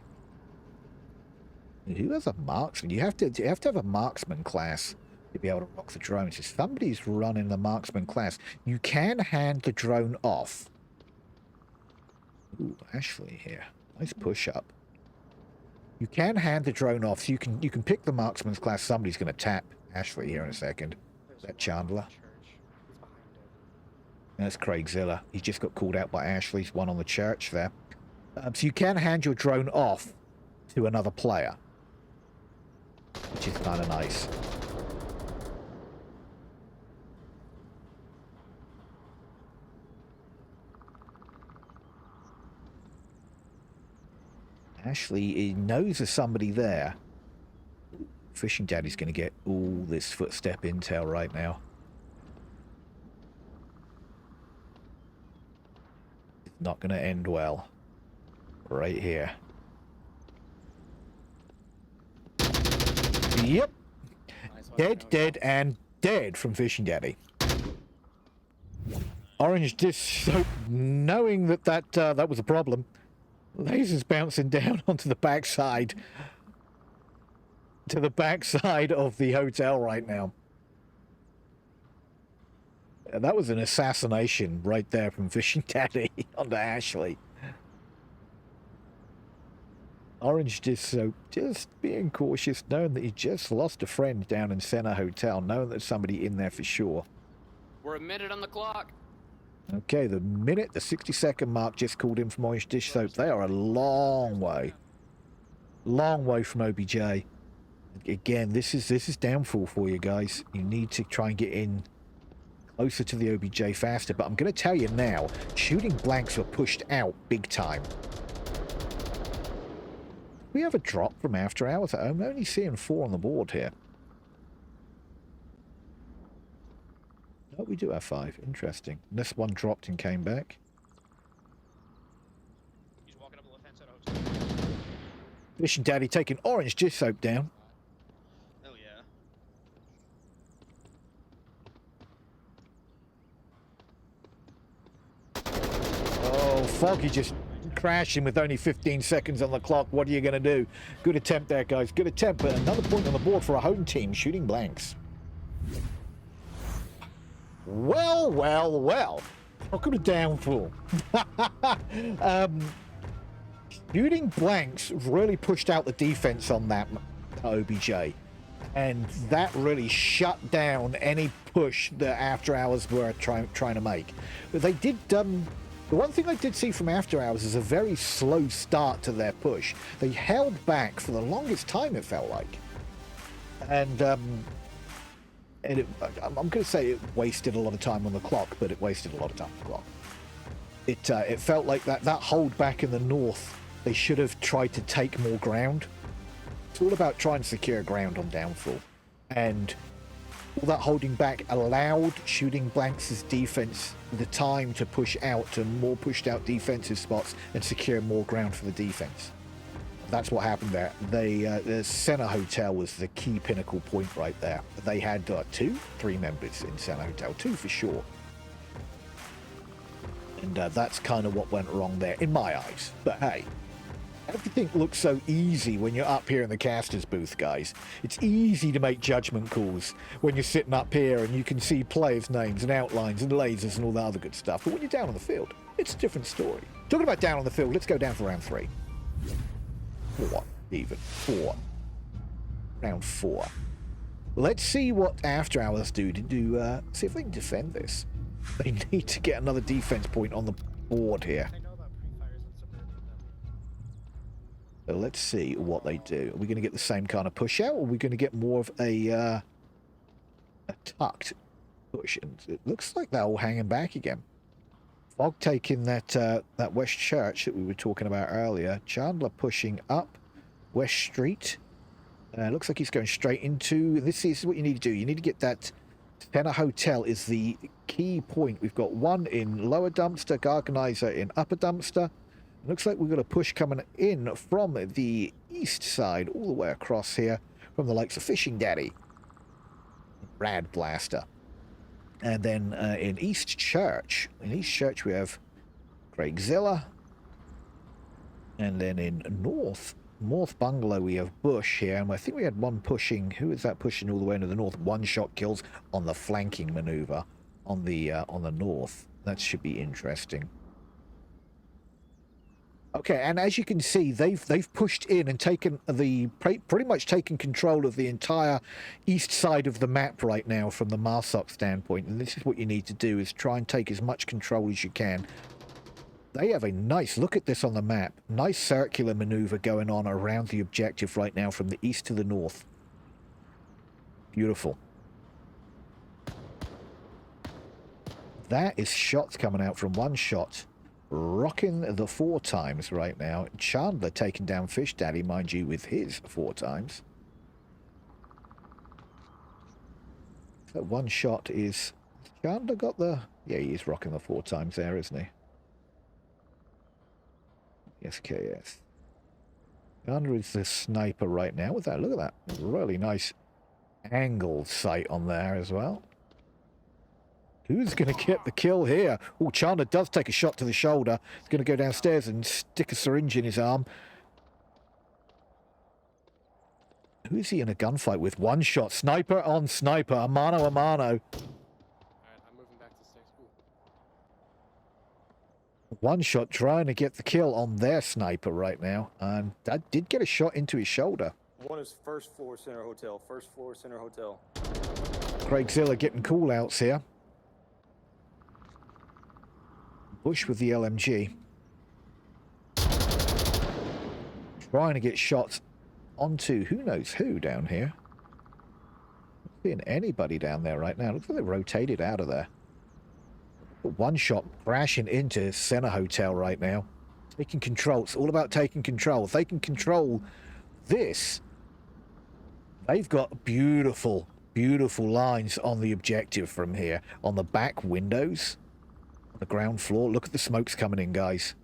Who has a marksman? You have to have a marksman class to be able to rock the drone. So somebody's running the marksman class. You can hand the drone off. Ooh, Ashley here. Nice push up. You can hand the drone off, so you can pick the marksman's class. Somebody's going to tap Ashley here in a second. Is that Chandler? That's Craig Zilla. He just got called out by Ashley's one on the church there. So you can hand your drone off to another player, which is kind of nice. Ashley, he knows there's somebody there. Fishing Daddy's going to get all this footstep intel right now. It's not going to end well. Right here. Yep. Dead, dead, and dead from Fishing Daddy. Orange Dish Soap, knowing that was a problem. Lasers bouncing down onto the backside. To the backside of the hotel right now. That was an assassination right there from Fishing Daddy onto Ashley. Orange Dish Soap just being cautious, knowing that he just lost a friend down in Center Hotel, knowing that there's somebody in there for sure. We're a minute on the clock. Okay, the 60-second mark just called in from Orange Dish Soap. They are a long way from OBJ. Again, this is downfall for you guys. You need to try and get in closer to the OBJ faster. But I'm going to tell you now, shooting blanks were pushed out big time. We have a drop from After Hours. I'm only seeing 4 on the board here. Oh, we do have 5. Interesting. Unless one dropped and came back. He's walking up the left-hand side of the hotel. Fishing Daddy taking Orange Dish Soap down. Hell yeah. Oh, Foggy just crashing with only 15 seconds on the clock. What are you going to do? Good attempt there, guys. Good attempt. But another point on the board for a home team shooting blanks. Well, well, well. Welcome to Downfall. Shooting blanks really pushed out the defense on that OBJ. And that really shut down any push that After Hours were trying to make. But they did... the one thing I did see from After Hours is a very slow start to their push. They held back for the longest time, it felt like. And I'm going to say it wasted a lot of time on the clock, but it wasted a lot of time on the clock. It felt like that hold back in the north, they should have tried to take more ground. It's all about trying to secure ground on Downfall. And all that holding back allowed shooting blanks' defense the time to push out to more pushed out defensive spots and secure more ground for the defense. That's what happened there. The Center Hotel was the key pinnacle point right there. They had 3 members in Center Hotel, 2 for sure. And that's kind of what went wrong there, in my eyes. But hey, everything looks so easy when you're up here in the caster's booth, guys. It's easy to make judgment calls when you're sitting up here and you can see players' names and outlines and lasers and all that other good stuff. But when you're down on the field, it's a different story. Talking about down on the field, let's go down for round 3. 4, even. 4. Round 4. Let's see what After Hours do to see if they can defend this. They need to get another defense point on the board here. I know about pre-fires in Suburban, So let's see what they do. Are we going to get the same kind of push out, or are we going to get more of a tucked push? And it looks like they're all hanging back again. Fog taking that West Church that we were talking about earlier. Chandler pushing up West Street. Looks like he's going straight into... This is what you need to do. You need to get that... Center Hotel is the key point. We've got one in Lower Dumpster, Garganizer in Upper Dumpster. It looks like we've got a push coming in from the east side, all the way across here, from the likes of Fishing Daddy. Rad Blaster. And then in East Church, we have Craigzilla. And then in North Bungalow, we have Bush here. And I think we had one pushing. Who is that pushing all the way into the north? One shot kills on the flanking maneuver on the north. That should be interesting. Okay, and as you can see, they've pushed in and taken pretty much taken control of the entire east side of the map right now from the MARSOC standpoint. And this is what you need to do, is try and take as much control as you can They have a nice, look at this on the map, nice circular maneuver going on around the objective right now from the east to the north. Beautiful. That is shots coming out from one shot. Rocking the 4 times right now. Chandler taking down Fish Daddy, mind you, with his 4 times. That one shot is... Chandler got the... Yeah, he is rocking the 4 times there, isn't he? SKS. Chandler is the sniper right now with that. Look at that. Really nice angled sight on there as well. Who's going to get the kill here? Oh, Chandler does take a shot to the shoulder. He's going to go downstairs and stick a syringe in his arm. Who is he in a gunfight with? One shot. Sniper on sniper. A mano a mano. Alright, I'm moving back to 6. Ooh. One shot trying to get the kill on their sniper right now. And that did get a shot into his shoulder. One is first floor center hotel. First floor center hotel. Craig Zilla getting call outs here. Bush with the LMG. Trying to get shots onto who knows who down here. Not seeing anybody down there right now. Looks like they rotated out of there. But one shot crashing into Center Hotel right now. Taking control. It's all about taking control. If they can control this, they've got beautiful, beautiful lines on the objective from here. On the back windows. The ground floor. Look at the smokes coming in, guys.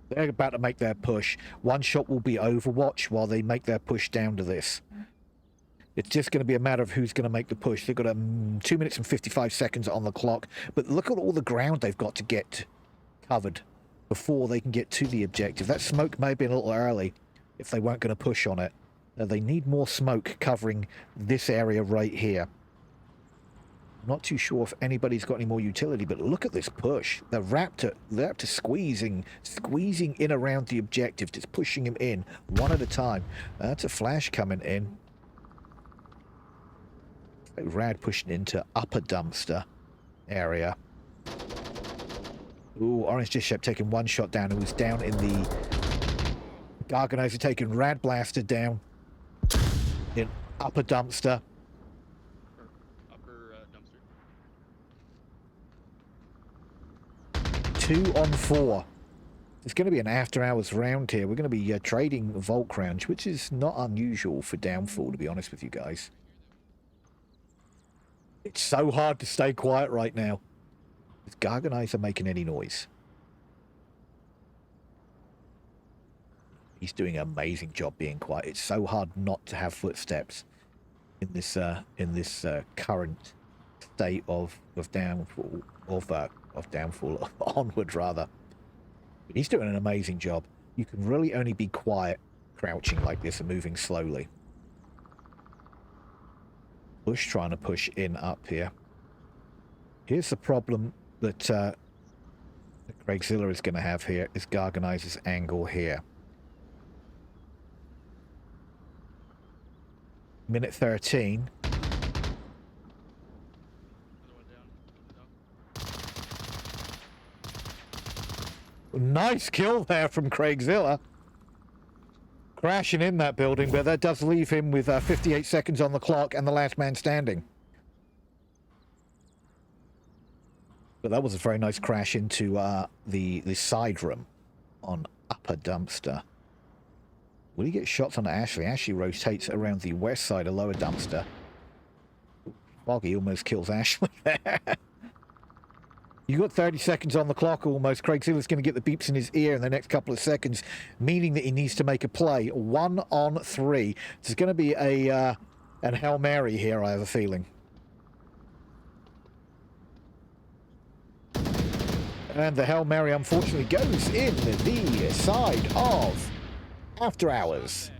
They're about to make their push. One shot will be Overwatch while they make their push down to this. It's just going to be a matter of who's going to make the push. They've got 2 minutes and 55 seconds on the clock. But look at all the ground they've got to get covered before they can get to the objective. That smoke may have been a little early if they weren't going to push on it. They need more smoke covering this area right here. Not too sure if anybody's got any more utility, but look at this push. The Raptor squeezing in around the objective, just pushing him in one at a time. That's a flash coming in. Rad pushing into upper dumpster area. Ooh, Orange Dish taking one shot down. Who was down in the Garganizer taking Rad Blaster down in upper dumpster. 2 on 4. It's going to be an after-hours round here. We're going to be trading Volk rounds, which is not unusual for Downfall, to be honest with you guys. It's so hard to stay quiet right now. Is Garganizer making any noise? He's doing an amazing job being quiet. It's so hard not to have footsteps in this current state of Downfall, Downfall, Onward rather. But he's doing an amazing job. You can really only be quiet crouching like this and moving slowly. Bush trying to push in up here. Here's the problem that Craig Zilla is going to have here, is Garganizer's angle here. Minute 13. Nice kill there from Craig Zilla. Crashing in that building, but that does leave him with 58 seconds on the clock and the last man standing. But that was a very nice crash into the side room on upper dumpster. Will he get shots on Ashley? Ashley rotates around the west side of lower dumpster. Foggy almost kills Ashley there. You got 30 seconds on the clock almost. Craig Zilla's going to get the beeps in his ear in the next couple of seconds, meaning that he needs to make a play. 1 on 3. There's going to be an Hail Mary here, I have a feeling. And the Hail Mary, unfortunately, goes in the side of After Hours.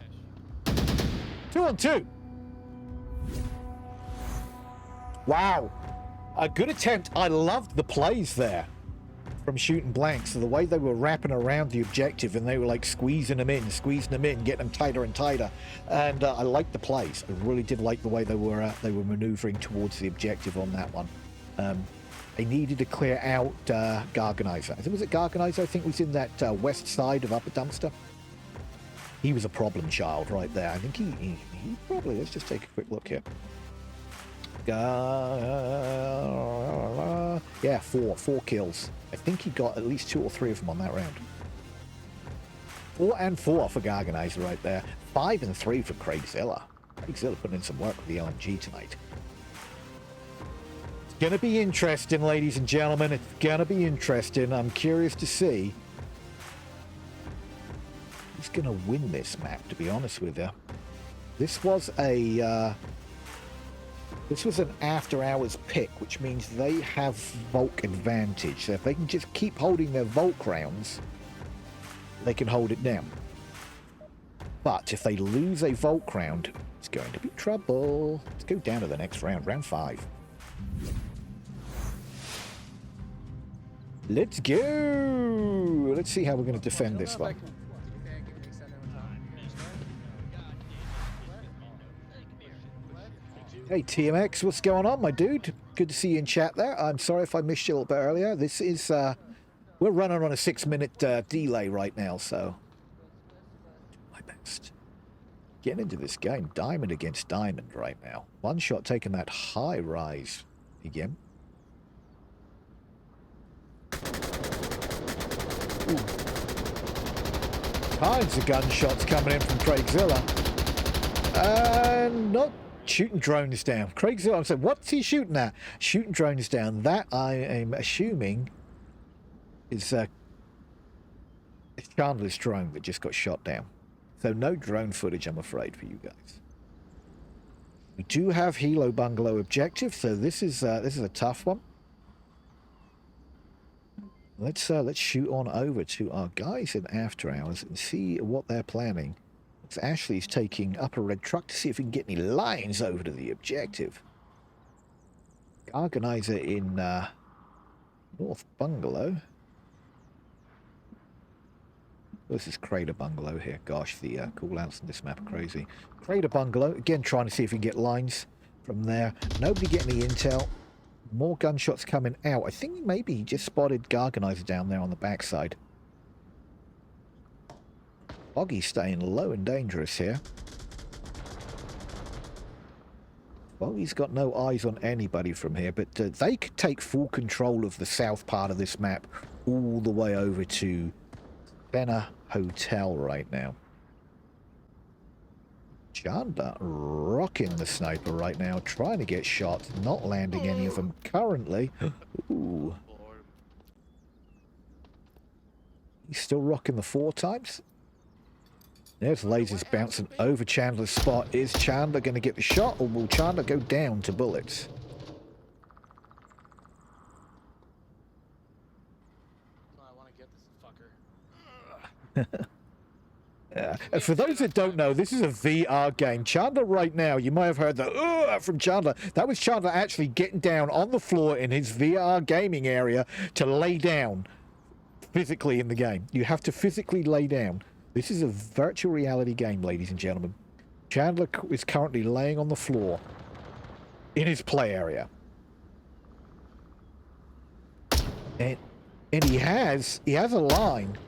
2 on 2. Wow. A good attempt. I loved the plays there from Shooting Blanks. So the way they were wrapping around the objective and they were like squeezing them in, getting them tighter and tighter. And I liked the plays. I really did like the way they were maneuvering towards the objective on that one. They needed to clear out Garganizer. I think was it Garganizer? I think was in that west side of Upper Dumpster. He was a problem child right there. I think he probably. Let's just take a quick look here. Yeah, four kills. I think he got at least 2 or 3 of them on that round. 4 and 4 for Garganizer right there. 5 and 3 for Craigzilla. Craigzilla putting in some work with the LMG tonight. It's gonna be interesting, ladies and gentlemen. It's gonna be interesting. I'm curious to see who's gonna win this map, to be honest with you. This was a this was an after-hours pick, which means they have Volk advantage. So if they can just keep holding their Volk rounds, they can hold it down. But if they lose a Volk round, it's going to be trouble. Let's go down to the next round, round 5. Let's go! Let's see how we're going to defend this one. Hey TMX, what's going on, my dude? Good to see you in chat there. I'm sorry if I missed you a little bit earlier. This is, we're running on a 6-minute delay right now, so my best. Getting into this game, diamond against diamond right now. One shot taking that high rise again. Ooh. Tons of gunshots coming in from Craigzilla. Not shooting drones down. Craigzilla, I'm saying, what's he shooting at? Shooting drones down. That, I am assuming, is Chandler's drone that just got shot down. So no drone footage, I'm afraid, for you guys. We do have Hilo Bungalow objective, so this is a tough one. Let's shoot on over to our guys in AfterHours and see what they're planning. It's Ashley's taking up a red truck to see if we can get any lines over to the objective. Organizer in North Bungalow. This is Crater Bungalow here. Gosh, the coolouts in this map are crazy. Crater Bungalow, again trying to see if we can get lines from there. Nobody getting the intel. More gunshots coming out. I think maybe he just spotted Garganizer down there on the backside. Foggy's staying low and dangerous here. Foggy's got no eyes on anybody from here, but they could take full control of the south part of this map all the way over to Benner Hotel right now. Chandler rocking the sniper right now, trying to get shots, not landing any of them currently. Ooh. He's still rocking the 4 times. There's lasers bouncing over Chandler's spot. Is Chandler going to get the shot, or will Chandler go down to bullets? I want to get this fucker. And for those that don't know, this is a VR game. Chandler right now, you might have heard the from Chandler. That was Chandler actually getting down on the floor in his VR gaming area to lay down physically in the game. You have to physically lay down. This is a virtual reality game, ladies and gentlemen. Chandler is currently laying on the floor in his play area. And he has a line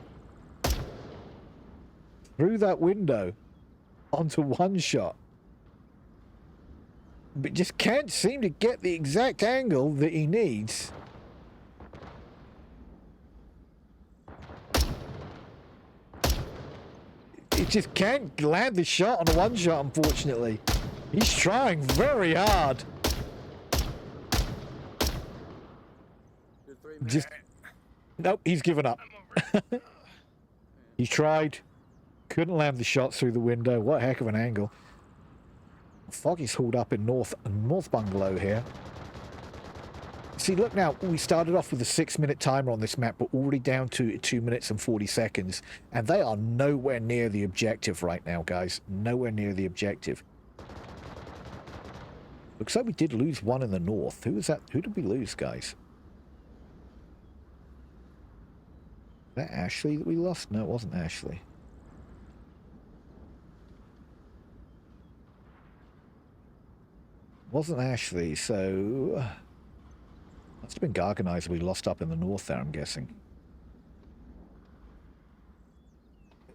through that window onto one shot, but just can't seem to get the exact angle that he needs. He just can't land the shot on a one shot, unfortunately. He's trying very hard. Just nope, he's given up. He tried. Couldn't land the shot through the window. What a heck of an angle. Foggy's hauled up in North Bungalow here. See, look now, we started off with a 6-minute timer on this map, but already down to 2 minutes and 40 seconds. And they are nowhere near the objective right now, guys. Nowhere near the objective. Looks like we did lose one in the north. Who was that? Who did we lose, guys? Was that Ashley that we lost? No, it wasn't Ashley. Wasn't Ashley, so Must have been Garganizer we lost up in the north there, I'm guessing.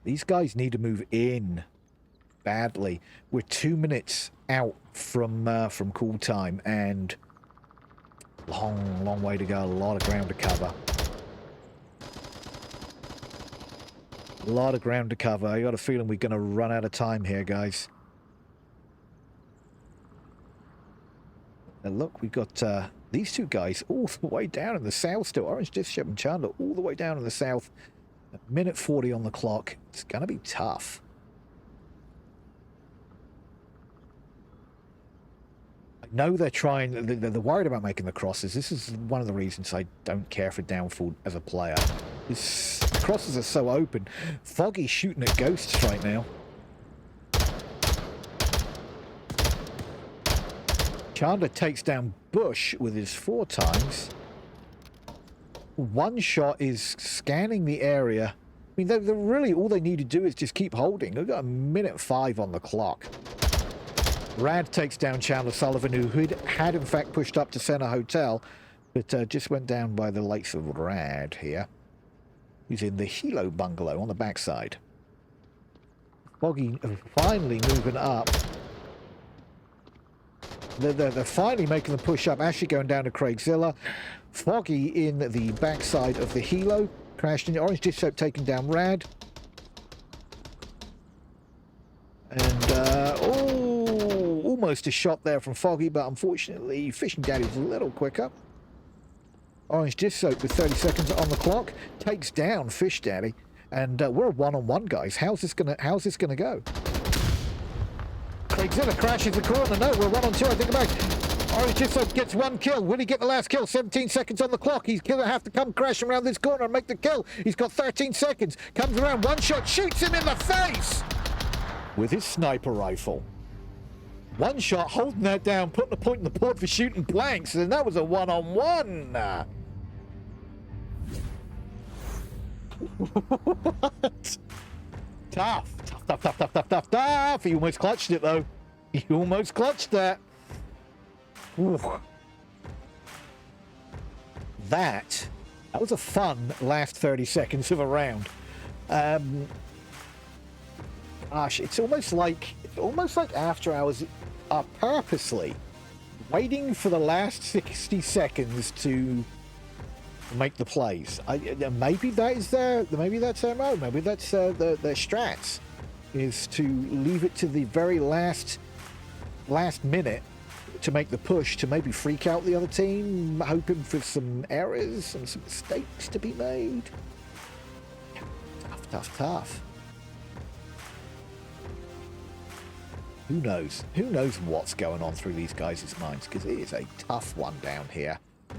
These guys need to move in badly. We're 2 minutes out from call time, and long way to go. A lot of ground to cover. A lot of ground to cover. I got a feeling we're going to run out of time here, guys. And look, we've got these two guys all the way down in the south still. Orange District and Chandler all the way down in the south. A minute 40 on the clock. It's going to be tough. I know they're trying, they're worried about making the crosses. This is one of the reasons I don't care for Downfall as a player. The crosses are so open. Foggy's shooting at ghosts right now. Chandler takes down Bush with his 4 times. One shot is scanning the area. I mean, they're really, all they need to do is just keep holding. They've got a minute 5 on the clock. Rad takes down Chandler Sullivan, who had in fact pushed up to Center Hotel, but just went down by the likes of Rad here. He's in the Hilo bungalow on the backside. Foggy finally moving up. They're finally making the push up. Ashley going down to Craigzilla. Foggy in the backside of the Hilo. Crashed in. Orange Dish Soap taking down Rad. And, almost a shot there from Foggy, but unfortunately Fishing Daddy was a little quicker. Orange Dish Soap with 30 seconds on the clock takes down Fish Daddy. And we're a one-on-one, guys. How's this gonna go? Craigzilla crashes the corner. No, we're 1-on-2. I think about Orange Dish Soap gets 1 kill. Will he get the last kill? 17 seconds on the clock. He's gonna have to come crashing around this corner and make the kill. He's got 13 seconds. Comes around, 1 shot, shoots him in the face with his sniper rifle. 1 shot, holding that down, putting a point in the board for shooting blanks, and that was a 1-on-1. What? Tough. He almost clutched it, though. He almost clutched that. Ooh. That was a fun last 30 seconds of a round. Gosh, it's almost like After Hours are purposely waiting for the last 60 seconds to make the plays. Maybe that's their mode. Maybe that's their strats, is to leave it to the very last minute to make the push, to maybe freak out the other team, hoping for some errors and some mistakes to be made. Tough. Who knows? Who knows what's going on through these guys' minds? Because it is a tough one down here.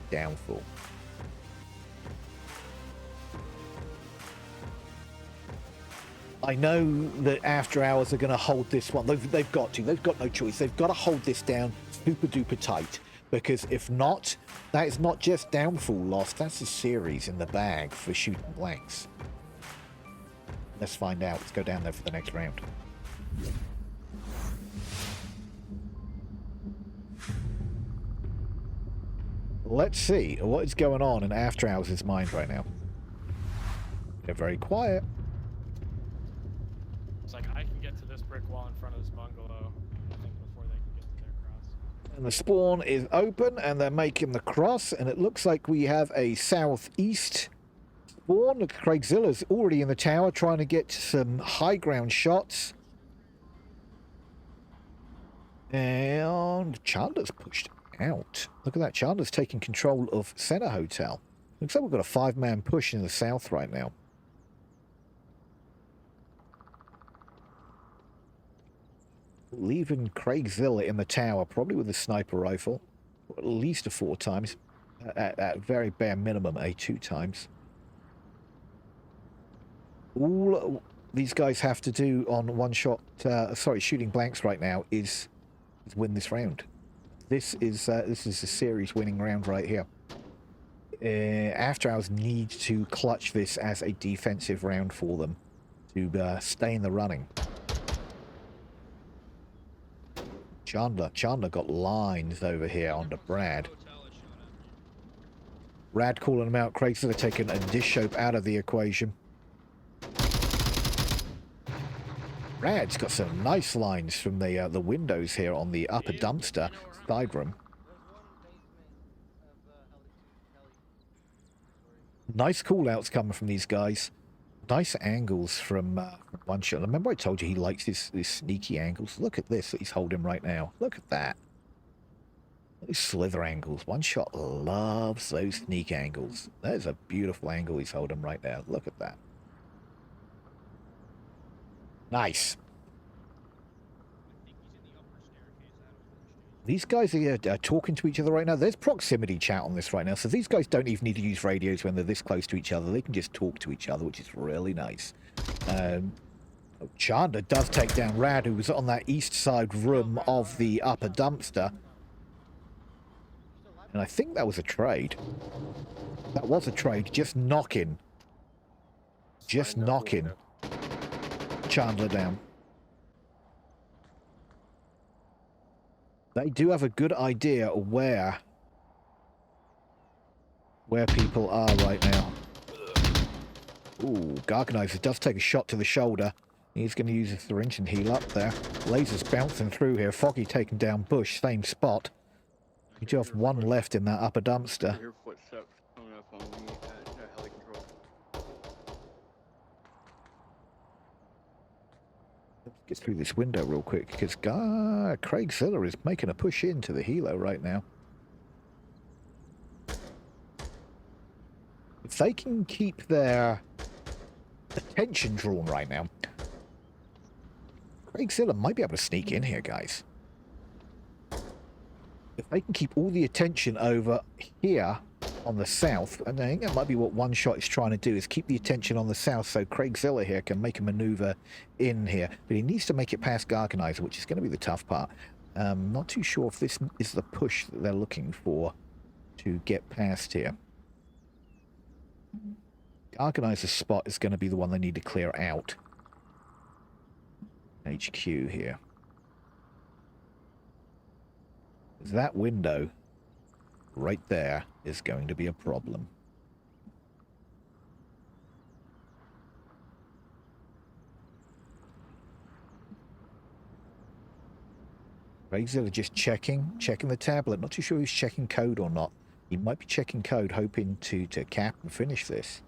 Downfall. I know that After Hours are going to hold this one. They've got to. They've got no choice. They've got to hold this down super duper tight. Because if not, that is not just Downfall lost. That's a series in the bag for shooting blanks. Let's find out. Let's go down there for the next round. Let's see what is going on in After Hours' mind right now. They're very quiet. It's like, I can get to this brick wall in front of this bungalow, I think, before they can get to their cross. And the spawn is open, and they're making the cross, and it looks like we have a southeast spawn. Craigzilla's already in the tower, trying to get some high ground shots. And Chandler's pushed out. Look at that. Chandler's taking control of Center Hotel. Looks like we've got a 5-man push in the south right now. Leaving Craigzilla in the tower, probably with a sniper rifle. At least a 4 times. At very bare minimum, a 2 times. All these guys have to do on one shot, shooting blanks right now is win this round. This is a series winning round right here. After Hours need to clutch this as a defensive round for them to stay in the running. Chandler got lines over here onto Brad. Rad calling him out. Craig's going to take a dish soap out of the equation. Rad's got some nice lines from the windows here on the upper dumpster side room. Nice call-outs coming from these guys. Nice angles from one shot. Remember I told you he likes his sneaky angles? Look at this that he's holding right now. Look at that. Those slither angles. One shot loves those sneak angles. That is a beautiful angle he's holding right now. Look at that. Nice. These guys are talking to each other right now. There's proximity chat on this right now, so these guys don't even need to use radios when they're this close to each other. They can just talk to each other, which is really nice. Chandler does take down Rad, who was on that east side room of the upper dumpster. And I think that was a trade. That was a trade. Just knocking. Just knocking Chandler down. They do have a good idea of where people are right now. Ooh, Garganizer does take a shot to the shoulder. He's going to use a syringe and heal up there. Lasers bouncing through here. Foggy taking down Bush, same spot. You do have one left in that upper dumpster. Your footsteps coming up on me at heli control. Let's get through this window real quick, because Craig Ziller is making a push into the helo right now. If they can keep their attention drawn right now, Craig Ziller might be able to sneak in here, guys. If they can keep all the attention over here on the south, and I think that might be what One Shot is trying to do, is keep the attention on the south so Craig Ziller here can make a maneuver in here. But he needs to make it past Garganizer, which is going to be the tough part. Not too sure if this is the push that they're looking for to get past here. Garganizer's spot is going to be the one they need to clear out. HQ here. That window right there is going to be a problem. Razor just checking the tablet. Not too sure he's checking code or not. He might be checking code, hoping to cap and finish this.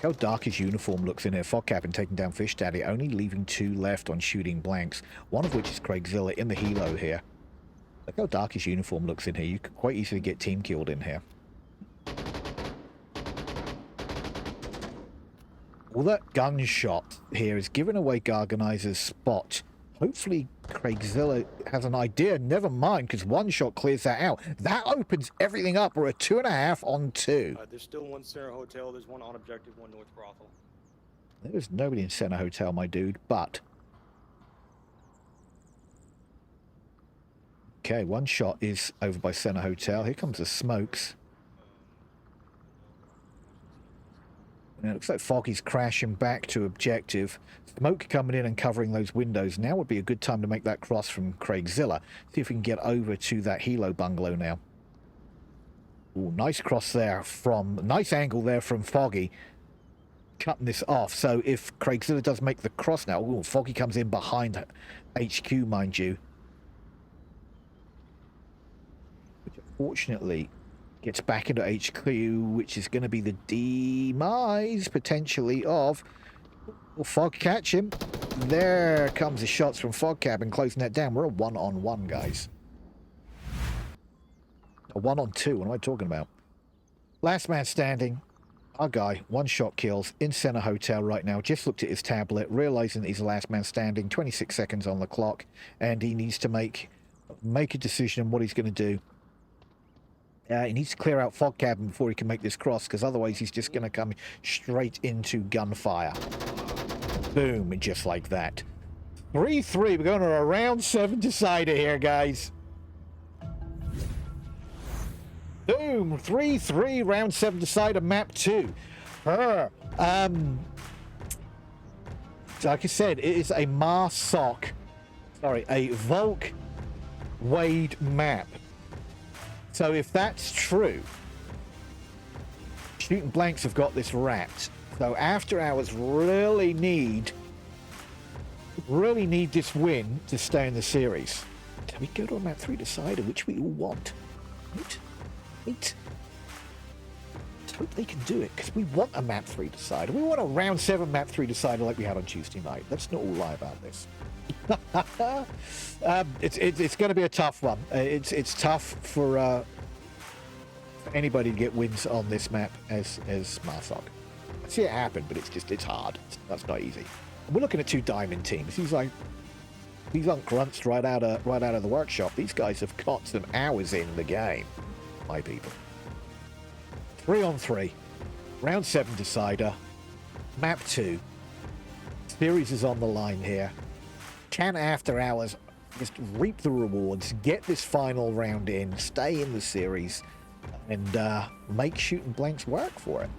How dark his uniform looks in here. Fog Cabin taking down Fish Daddy, only leaving 2 left on shooting blanks. One of which is Craig Ziller in the helo here. Look how dark his uniform looks in here. You could quite easily get team killed in here. All that gunshot here is giving away Garganizer's spot. Hopefully Craig Ziller has an idea. Never mind, because One Shot clears that out. That opens everything up. We're at 2.5 on 2. There's still one Center Hotel. There's one on objective, one North Brothel. There's nobody in Center Hotel, my dude, but... Okay, One Shot is over by Center Hotel. Here comes the smokes. And it looks like Foggy's crashing back to objective. Smoke coming in and covering those windows. Now would be a good time to make that cross from Craig Ziller. See if we can get over to that helo bungalow now. Ooh, nice cross there from... Nice angle there from Foggy. Cutting this off. So if Craig Ziller does make the cross now... Ooh, Foggy comes in behind HQ, mind you. Which unfortunately... gets back into HQ, which is going to be the demise, potentially, of... Will Fog catch him? There comes the shots from Fog Cabin, closing that down. We're a 1-on-1, guys. A 1-on-2, what am I talking about? Last man standing. Our guy, One Shot kills, in Center Hotel right now. Just looked at his tablet, realizing that he's the last man standing. 26 seconds on the clock, and he needs to make a decision on what he's going to do. He needs to clear out Fog Cabin before he can make this cross, because otherwise he's just going to come straight into gunfire. Boom, and just like that. 3-3, we're going to a round 7 decider here, guys. Boom, 3-3, round 7 decider, map 2. Like I said, it is a MarSoc Sorry, a Volk Wade map. So if that's true, Shooting Blanks have got this wrapped. So After Hours really need this win to stay in the series. Can we go to a map 3 decider, which we all want? Wait. Let's hope they can do it, because we want a map 3 decider. We want a round 7 map 3 decider like we had on Tuesday night. Let's not all lie about this. It's going to be a tough one. It's tough for anybody to get wins on this map as Marsok. I see it happen, but it's hard. That's not easy. And we're looking at 2 diamond teams. These aren't grunts right out of the workshop. These guys have got some hours in the game, my people. 3-on-3, round 7 decider, map 2. Series is on the line here. Can After Hours just reap the rewards, get this final round in, stay in the series, and make Shooting Blanks work for it?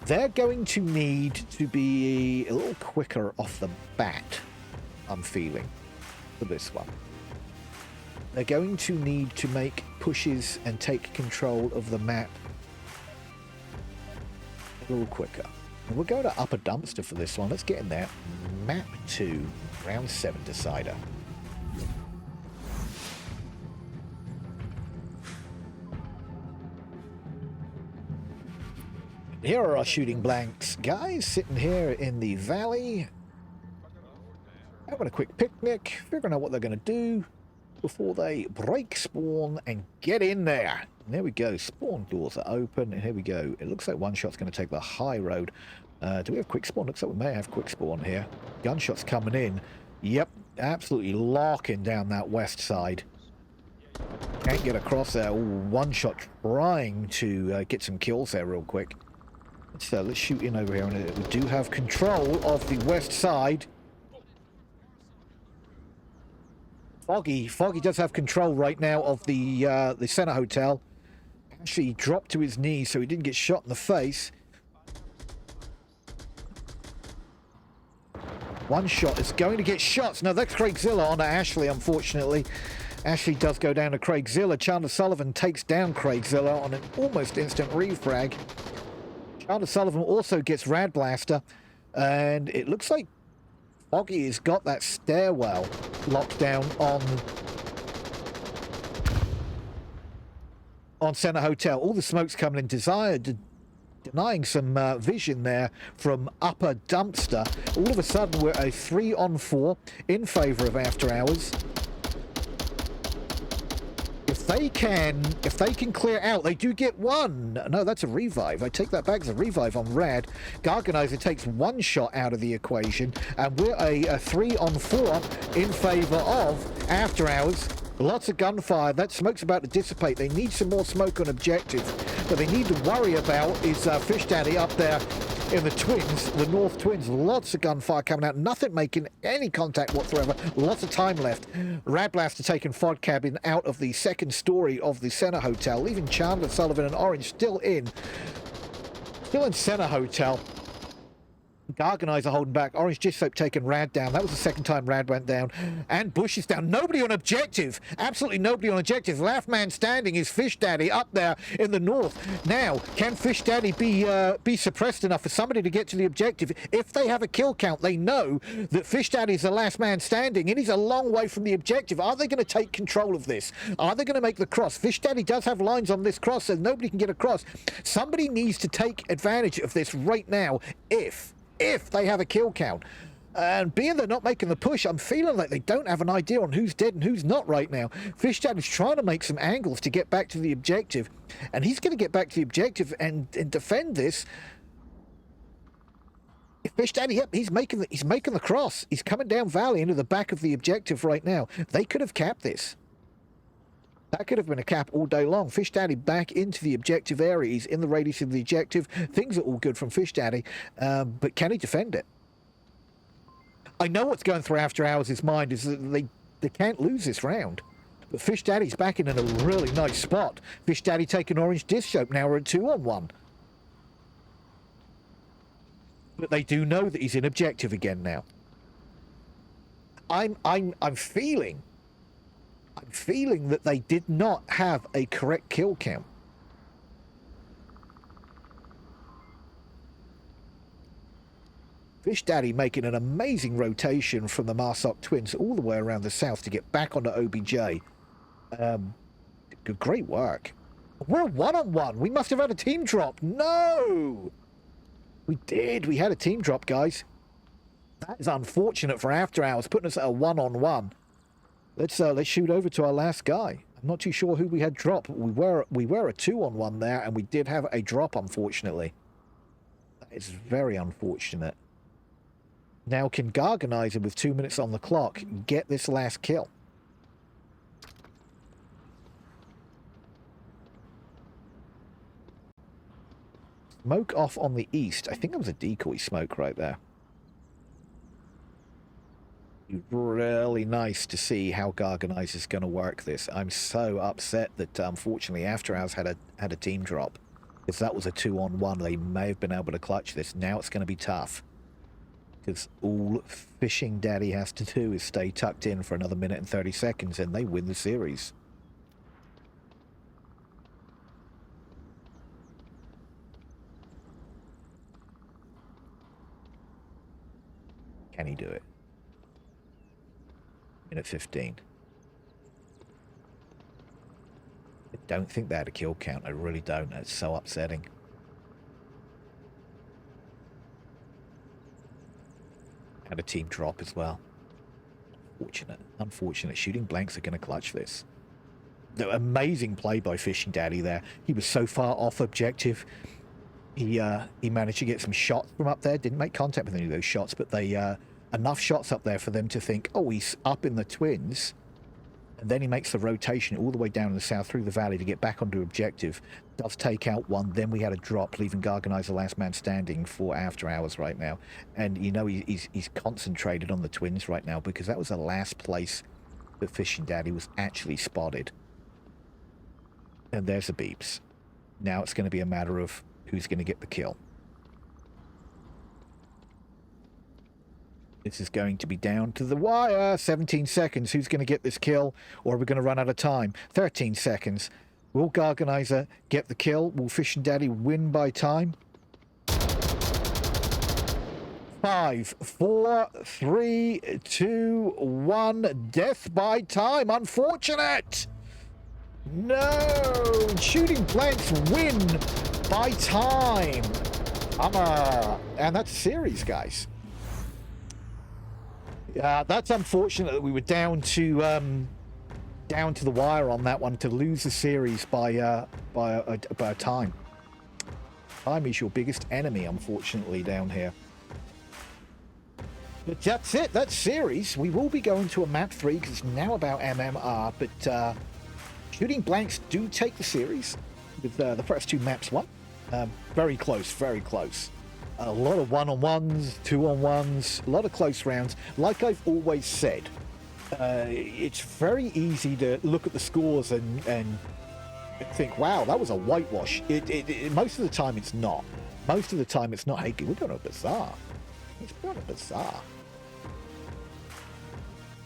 They're going to need to be a little quicker off the bat, I'm feeling, for this one. They're going to need to make pushes and take control of the map a little quicker. And we'll go to Upper Dumpster for this one. Let's get in there. Map 2, round 7 decider. Here are our Shooting Blanks guys sitting here in the valley, having a quick picnic, figuring out what they're going to do before they break spawn and get in there. And there we go. Spawn doors are open, and here we go. It looks like one shot's going to take the high road. Do we have quick spawn? Looks like we may have quick spawn here. Gunshots coming in. Yep, absolutely locking down that west side. Can't get across there. Ooh, one shot trying to get some kills there real quick. Let's shoot in over here, and we do have control of the west side. Foggy does have control right now of the Center Hotel. Actually, he dropped to his knees, so he didn't get shot in the face. One shot is going to get shots. No, that's Craigzilla onto Ashley, unfortunately. Ashley does go down to Craigzilla. Chandler Sullivan takes down Craigzilla on an almost instant refrag. Chandler Sullivan also gets Rad Blaster, and it looks like Foggy has got that stairwell locked down on Center Hotel. All the smoke's coming in, denying some vision there from Upper Dumpster. All of a sudden, we're a 3-on-4 in favor of After Hours. If they can clear out, they do get one. No, that's a revive. I take that back as a revive on Rad. Garganizer takes one shot out of the equation, and we're a 3-on-4 in favor of After Hours. Lots of gunfire. That smoke's about to dissipate. They need some more smoke on objective. What they need to worry about is Fish Daddy up there in the Twins, the North Twins. Lots of gunfire coming out. Nothing making any contact whatsoever. Lots of time left. Rad Blaster taking Fod Cabin out of the second story of the Center Hotel, leaving Chandler, Sullivan, and Orange still in Center Hotel. Garganizer holding back. Orange Dish Soap taking Rad down. That was the second time Rad went down. And Bush is down. Nobody on objective. Absolutely nobody on objective. Last man standing is Fish Daddy up there in the north. Now, can Fish Daddy be suppressed enough for somebody to get to the objective? If they have a kill count, they know that Fish Daddy is the last man standing, and he's a long way from the objective. Are they going to take control of this? Are they going to make the cross? Fish Daddy does have lines on this cross, so nobody can get across. Somebody needs to take advantage of this right now if they have a kill count. And being they're not making the push, I'm feeling like they don't have an idea on who's dead and who's not right now. Fish Dad is trying to make some angles to get back to the objective, and he's going to get back to the objective and defend this. Fish Daddy, yep, he's making the cross. He's coming down valley into the back of the objective right now. They could have capped this. That could have been a cap all day long. Fish Daddy back into the objective area. He's in the radius of the objective. Things are all good from Fish Daddy, but can he defend it? I know what's going through After Hours' mind is that they can't lose this round. But Fish Daddy's back in a really nice spot. Fish Daddy taking Orange Disc Soap. Now we're at 2-on-1. But they do know that he's in objective again now. I'm feeling that they did not have a correct kill count. Fish Daddy making an amazing rotation from the Marsoc twins all the way around the south to get back onto OBJ. Great work. We're a one-on-one. We must have had a team drop. No! We did. We had a team drop, guys. That is unfortunate for After Hours, putting us at a one-on-one. Let's shoot over to our last guy. I'm not too sure who we had drop. We were a 2-on-1 there, and we did have a drop, unfortunately. That is very unfortunate. Now, can Garganizer, with 2 minutes on the clock, get this last kill? Smoke off on the east. I think that was a decoy smoke right there. Really nice to see how Garganizer's going to work this. I'm so upset that unfortunately After Hours had a team drop. If that was a 2-on-1, they may have been able to clutch this. Now it's going to be tough. Because all Fishing Daddy has to do is stay tucked in for another minute and 30 seconds and they win the series. Can he do it? Minute 15. I don't think they had a kill count. I really don't. That's so upsetting. Had a team drop as well. Unfortunate. Shooting blanks are going to clutch this. The amazing play by Fishing Daddy there. He was so far off objective. He managed to get some shots from up there. Didn't make contact with any of those shots, but they enough shots up there for them to think, oh, he's up in the twins. And then he makes the rotation all the way down in the south through the valley to get back onto objective. Does take out one. Then we had a drop, leaving Garganizer last man standing for After Hours right now. And you know he's concentrated on the twins right now because that was the last place that Fishing Daddy was actually spotted. And there's the beeps. Now it's going to be a matter of who's going to get the kill. This is going to be down to the wire. 17 seconds. Who's going to get this kill? Or are we going to run out of time? 13 seconds. Will Garganizer get the kill? Will Fishing Daddy win by time? 5, 4, 3, 2, 1. Death by time. Unfortunate. No. Shooting blanks win by time. And that's a series, guys. That's unfortunate that we were down to the wire on that one to lose the series by a time. Time is your biggest enemy, unfortunately, down here. But that's it. That's series. We will be going to a map 3 because it's now about MMR. But shooting blanks do take the series with the first 2 maps won. Very close. Very close. A lot of 1-on-1s, 2-on-1s, a lot of close rounds. Like I've always said, it's very easy to look at the scores and think, wow, that was a whitewash. Most of the time it's not. Most of the time it's not. Hey, we're going to Bazaar. Let's go to Bazaar.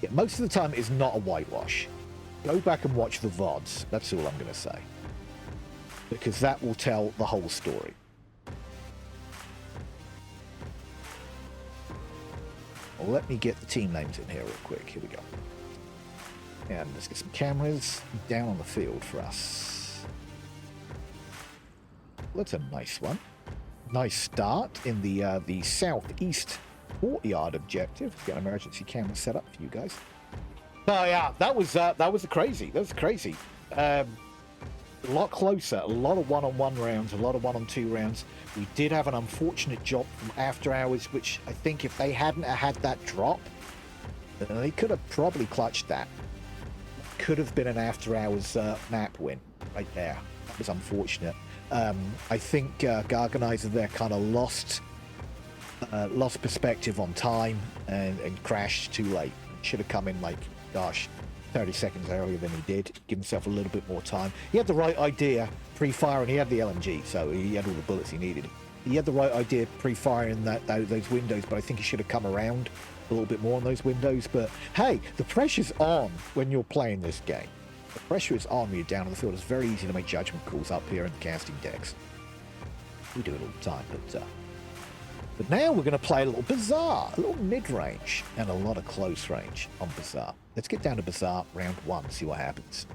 Yeah, most of the time it's not a whitewash. Go back and watch the VODs. That's all I'm going to say. Because that will tell the whole story. Well, let me get the team names in here real quick. Here we go. And let's get some cameras down on the field for us. That's a nice one. Nice start in the southeast courtyard objective. Got an emergency camera set up for you guys. Oh yeah, that was crazy. That was crazy. A lot closer. A lot of 1-on-1 rounds. A lot of 1-on-2 rounds. We did have an unfortunate drop from After Hours, which I think if they hadn't had that drop, then they could have probably clutched that. Could have been an After Hours map win right there. That was unfortunate. I think Garganizer there kind of lost perspective on time and crashed too late. Should have come in like, gosh, 30 seconds earlier than he did. Give himself a little bit more time. He had the right idea pre-fire, and he had the LMG, so he had all the bullets he needed. He had the right idea pre-firing those windows, but I think he should have come around a little bit more on those windows, but hey, the pressure's on when you're playing this game. The pressure is on when you're down on the field. It's very easy to make judgment calls up here in the casting decks. We do it all the time, but now we're going to play a little Bazaar, a little mid-range, and a lot of close range on Bazaar. Let's get down to Bazaar round 1, see what happens.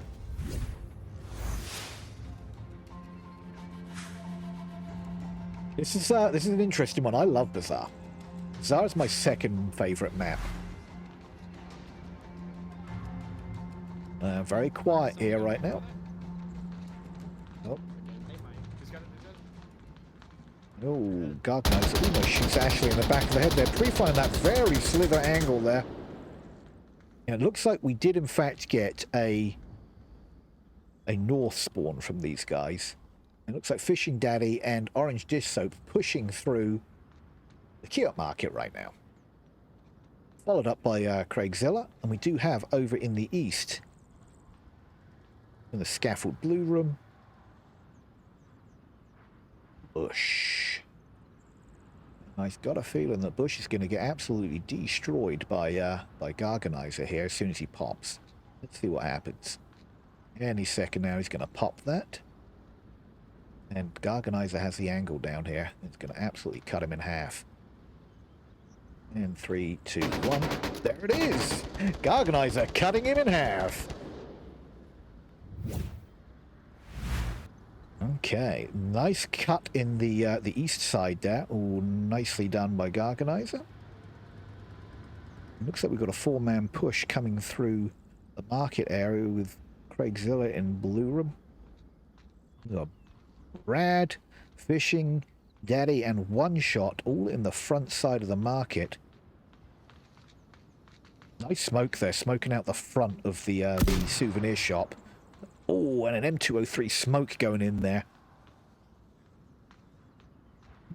This is an interesting one. I love Bazaar. Bazaar is my second favorite map. Very quiet here right now. Oh. Oh, God knows. It almost shoots Ashley in the back of the head there. Pre-firing that very slither angle there. Yeah, it looks like we did in fact get a north spawn from these guys. It looks like Fishing Daddy and Orange Dish Soap pushing through the Kiosk Market right now. Followed up by Craigzilla, and we do have over in the east, in the Scaffold Blue Room, Bush. I've got a feeling that Bush is going to get absolutely destroyed by Garganizer here as soon as he pops. Let's see what happens. Any second now he's going to pop that. And Garganizer has the angle down here. It's going to absolutely cut him in half. And 3, 2, 1. There it is! Garganizer cutting him in half. Okay, nice cut in the east side there. Oh, nicely done by Garganizer. Looks like we've got a 4-man push coming through the market area with Craigzilla in Blue Room. We've got Brad, Fishing, Daddy, and One Shot all in the front side of the market. Nice smoke there, smoking out the front of the souvenir shop. Oh, and an M203 smoke going in there.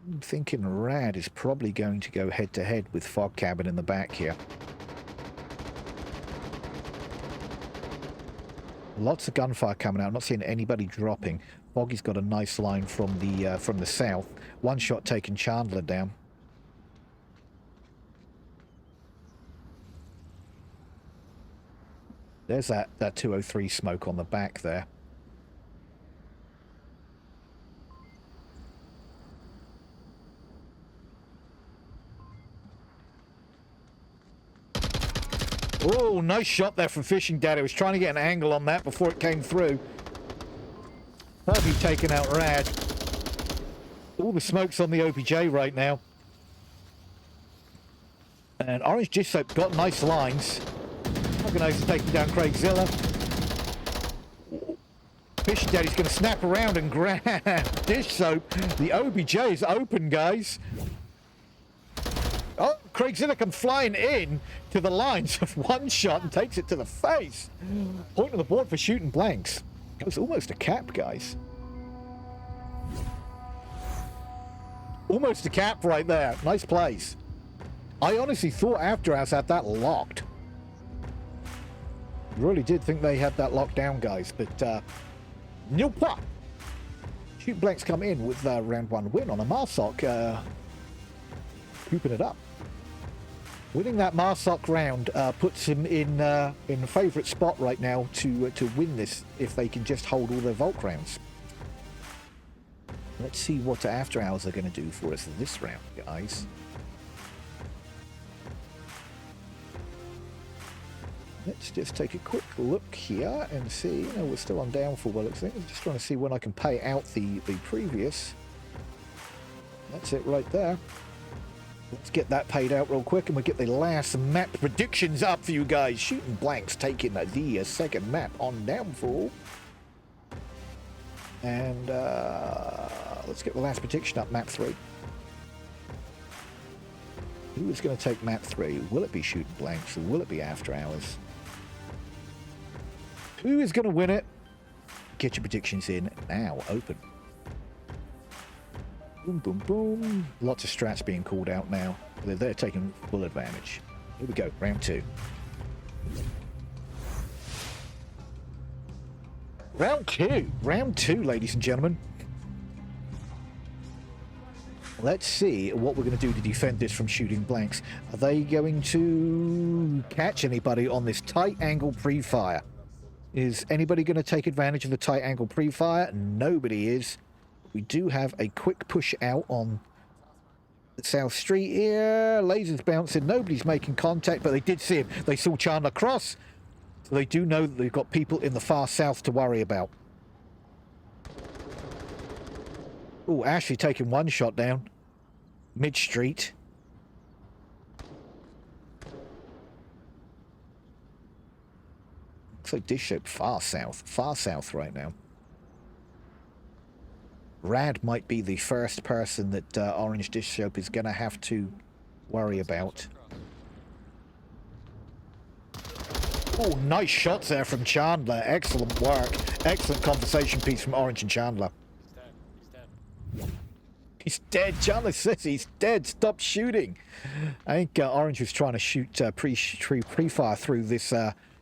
I'm thinking Rad is probably going to go head-to-head with Fog Cabin in the back here. Lots of gunfire coming out. I'm not seeing anybody dropping. Foggy's got a nice line from the south. One Shot taking Chandler down. There's that 203 smoke on the back there. Oh, nice shot there from Fishing Daddy. I was trying to get an angle on that before it came through. Foggy taking out Rad. All the smoke's on the OPJ right now. And Orange Dish Soap got nice lines. Organizer taking down Craigzilla. Fishing Daddy's going to snap around and grab Dish Soap. The OBJ is open, guys. Oh, Craigzilla come flying in to the lines of One Shot and takes it to the face. Point on the board for shooting blanks. It was almost a cap, guys. Almost a cap right there. Nice plays. I honestly thought AfterHours had that locked. Really did think they had that locked down, guys, but nil pas. Shoot blanks come in with round 1 win on a Marsoc, scooping it up. Winning that Marsoc round puts him in favourite spot right now to win this if they can just hold all their Volk rounds. Let's see what AfterHours are going to do for us this round, guys. Let's just take a quick look here and see. No, we're still on downfall by looks of things. I'm just trying to see when I can pay out the previous. That's it right there. Let's get that paid out real quick and we'll get the last map predictions up for you guys. Shooting blanks taking the second map on downfall. And let's get the last prediction up, map 3. Who is going to take map 3? Will it be Shooting Blanks or will it be AfterHours? Who is going to win it? Get your predictions in now. Open. Boom, boom, boom. Lots of strats being called out now. They're taking full advantage. Here we go. Round 2. Round 2. Round 2, ladies and gentlemen. Let's see what we're going to do to defend this from shooting blanks. Are they going to catch anybody on this tight angle pre-fire? Is anybody going to take advantage of the tight angle pre-fire? Nobody is. We do have a quick push out on the South Street here. Lasers bouncing. Nobody's making contact, but they did see him. They saw Chandler cross. So they do know that they've got people in the far south to worry about. Oh, Ashley taking one shot down. Mid-street. Looks like dish soap far south right now. Rad might be the first person that Orange Dish Soap is going to have to worry about. Oh, nice shots there from Chandler. Excellent work. Excellent conversation piece from Orange and Chandler. He's dead. He's dead. Chandler says he's dead. Stop shooting. I think Orange was trying to shoot pre-fire through this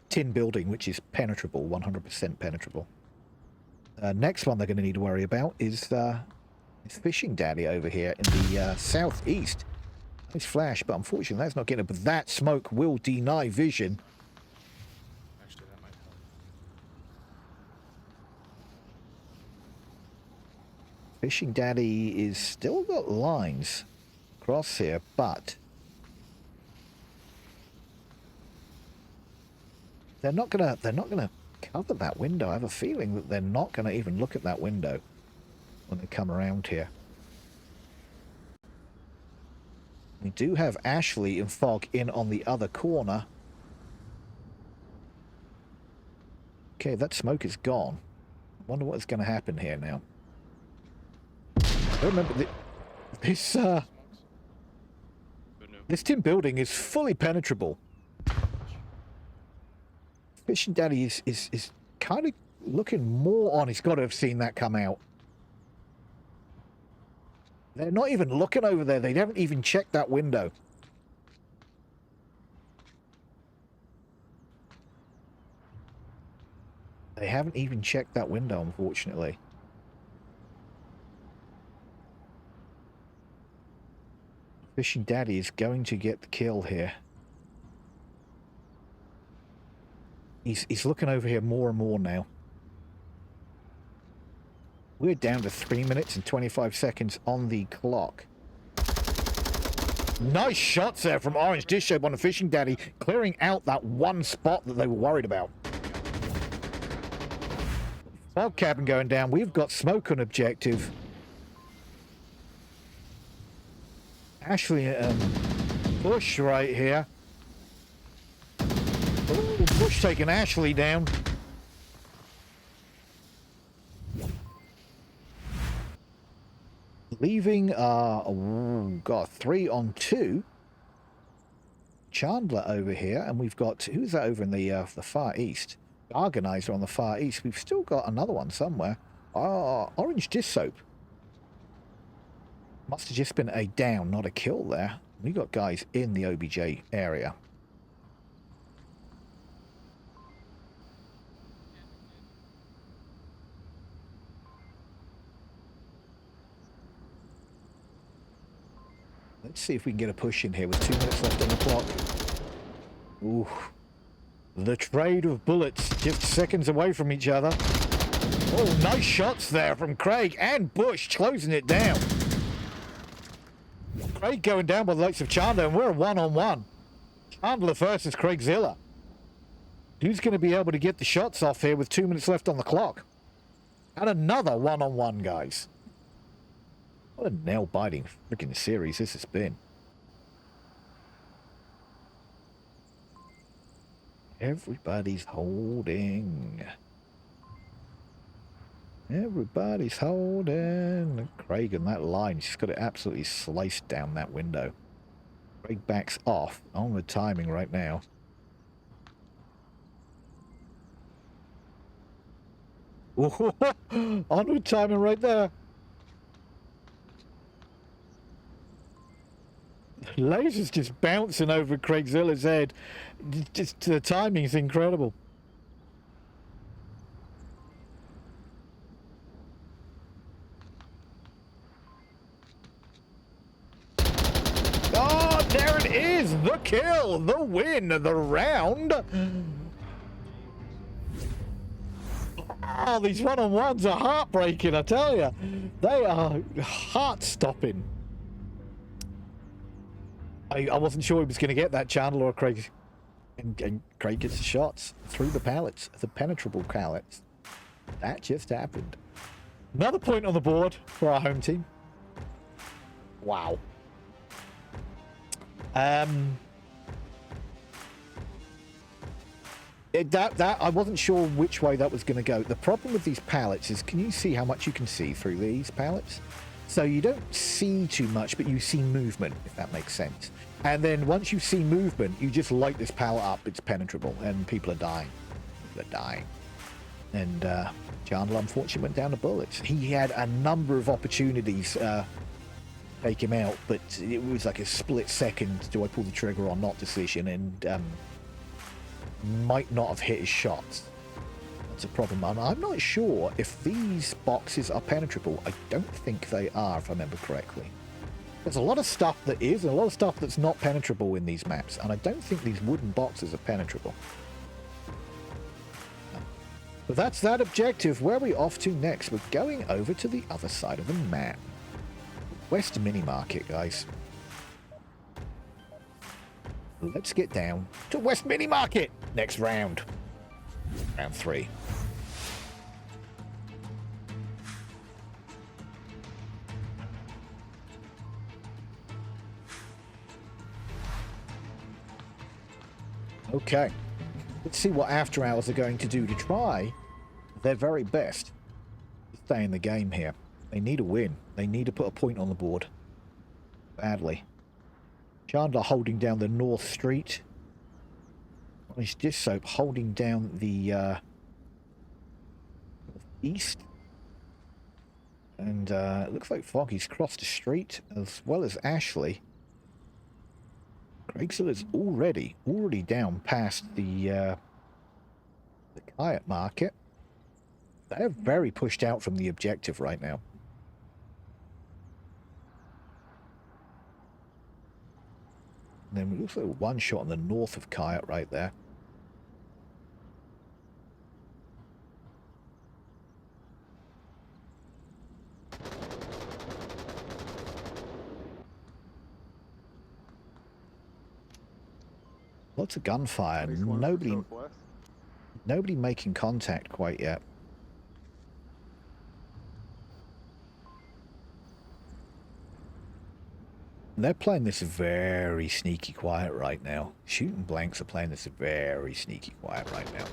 tin building, which is penetrable, 100% penetrable. Next one they're going to need to worry about is Fishing Daddy over here in the southeast. Nice flash, but unfortunately that's not getting it. But that smoke will deny vision. Actually, that might help. Fishing Daddy is still got lines across here, but they're not gonna cover that window. I have a feeling that they're not gonna even look at that window when they come around here. We do have Ashley and Fog in on the other corner. Okay, that smoke is gone. I wonder what's going to happen here now. I remember this tin building is fully penetrable. Fishing Daddy is kind of looking more on. He's got to have seen that come out. They're not even looking over there. They haven't even checked that window. They haven't even checked that window, unfortunately. Fishing Daddy is going to get the kill here. He's looking over here more and more now. We're down to 3 minutes and 25 seconds on the clock. Nice shots there from Orange Dish Soap on the Fishing Daddy, clearing out that one spot that they were worried about. Fog cabin going down. We've got smoke on objective. Ashley and Bush right here. Ooh, Bush taking Ashley down. Leaving, oh god, 3 on 2. Chandler over here, and we've got, who's that over in the far east? Organizer on the far east. We've still got another one somewhere. Orange Dish Soap. Must have just been a down, not a kill there. We got guys in the OBJ area. Let's see if we can get a push in here with 2 minutes left on the clock. Ooh. The trade of bullets, just seconds away from each other. Oh, nice shots there from Craig and Bush, closing it down. Craig going down by the likes of Chandler, and we're a one-on-one. Chandler versus Craigzilla. Who's going to be able to get the shots off here with 2 minutes left on the clock? And another one-on-one, guys. What a nail-biting freaking series this has been. Everybody's holding. Everybody's holding. Craig in that line, she's got it absolutely sliced down that window. Craig backs off. Onward timing right now. Onward timing right there. Laser's just bouncing over Craigzilla's head. Just the timing's incredible. is the kill, the win, the round. Oh, these one-on-ones are heartbreaking, I tell you. They are heart-stopping. I wasn't sure he was going to get that, Chandler or Craig. And Craig gets the shots through the pallets, the penetrable pallets. That just happened. Another point on the board for our home team. Wow. I wasn't sure which way that was going to go. The problem with these pallets is, can you see how much you can see through these pallets? So you don't see too much, but you see movement, if that makes sense. And then once you see movement, you just light this pallet up. It's penetrable, and people are dying. People are dying. And Chandler, unfortunately, went down to bullets. He had a number of opportunities take him out, but it was like a split second, do I pull the trigger or not decision, and might not have hit his shots. That's a problem. And I'm not sure if these boxes are penetrable. I don't think they are, if I remember correctly. There's a lot of stuff that is, and a lot of stuff that's not penetrable in these maps, and I don't think these wooden boxes are penetrable. But that's that objective. Where are we off to next? We're going over to the other side of the map. West Mini Market, guys. Let's get down to West Mini Market. Next round. Round 3. Okay. Let's see what AfterHours are going to do to try their very best to stay in the game here. They need a win. They need to put a point on the board. Badly. Chandler holding down the North Street. He's just so holding down the east. And it looks like Foggy's crossed the street, as well as Ashley. Craigsilla's already down past the Kayak Market. They're very pushed out from the objective right now. And then it looks like one shot on the north of Kayak right there. Lots of gunfire. Nobody making contact quite yet. They're playing this very sneaky quiet right now. Shooting blanks are playing this very sneaky quiet right now.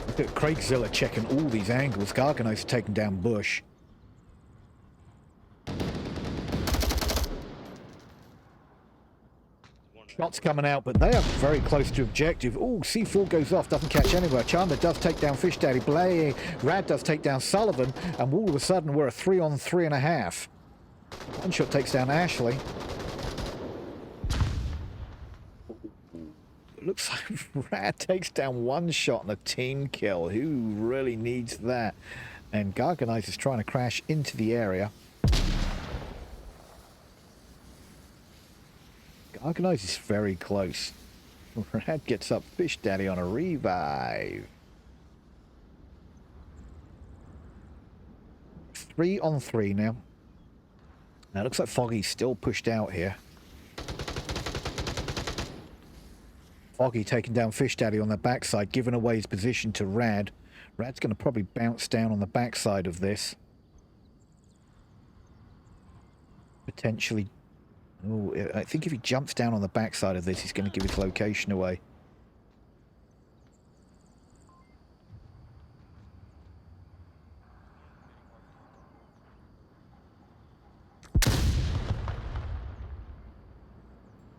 Look at Craigzilla checking all these angles. Gargano's taking down Bush. Shots coming out, but they are very close to objective. Oh, C4 goes off, doesn't catch anywhere. Chandler does take down Fish Daddy. Blay, Rad does take down Sullivan, and all of a sudden we're a 3-on-3.5. One shot takes down Ashley. It looks like Rad takes down one shot and a team kill. Who really needs that? And Garganize is trying to crash into the area. Garganize is very close. Rad gets up Fish Daddy on a revive. 3-on-3 now. Now it looks like Foggy's still pushed out here. Foggy taking down Fish Daddy on the backside, giving away his position to Rad. Rad's going to probably bounce down on the backside of this. Potentially. Oh, I think if he jumps down on the backside of this, he's going to give his location away.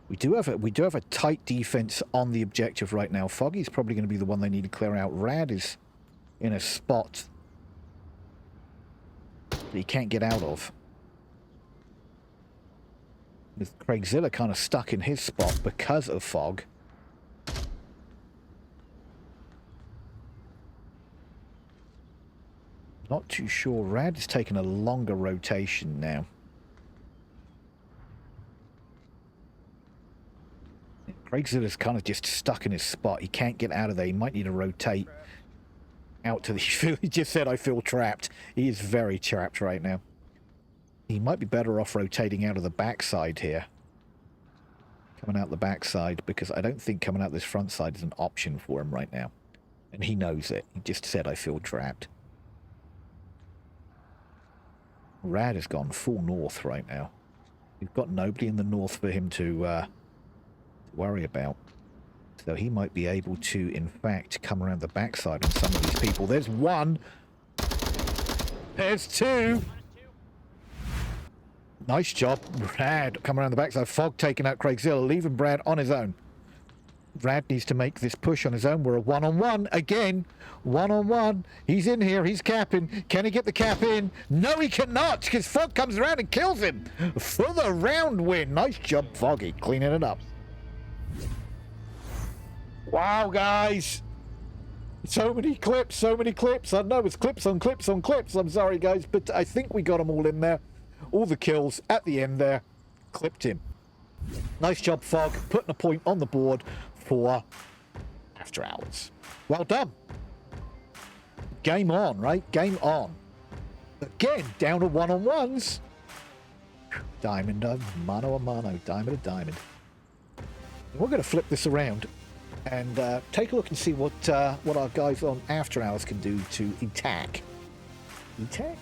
We do have a tight defense on the objective right now. Foggy's probably going to be the one they need to clear out. Rad is in a spot that he can't get out of. With Craigzilla kind of stuck in his spot because of fog. Not too sure. Rad is taking a longer rotation now. Craigsilla's kind of just stuck in his spot. He can't get out of there. He might need to rotate out to the... He just said, I feel trapped. He is very trapped right now. He might be better off rotating out of the backside here. Coming out the backside, because I don't think coming out this front side is an option for him right now. And he knows it. He just said, I feel trapped. Rad has gone full north right now. We've got nobody in the north for him to worry about. So he might be able to, in fact, come around the backside on some of these people. There's one. There's two. Nice job, Brad. Come around the backside. Fog taking out Craigzilla, leaving Brad on his own. Brad needs to make this push on his own. We're a one-on-one again. One-on-one. He's in here. He's capping. Can he get the cap in? No, he cannot, because Fog comes around and kills him for the round win. Nice job, Foggy, cleaning it up. Wow, guys. So many clips, so many clips. I know it's clips on clips on clips. I'm sorry, guys, but I think we got them all in there. All the kills at the end there. Clipped him. Nice job, Fog, putting a point on the board for After Hours. Well done. Game on, right? Game on. Again, down to one-on-ones. Diamond, mano a mano, diamond a diamond. We're going to flip this around and take a look and see what our guys on After Hours can do to attack. Attack?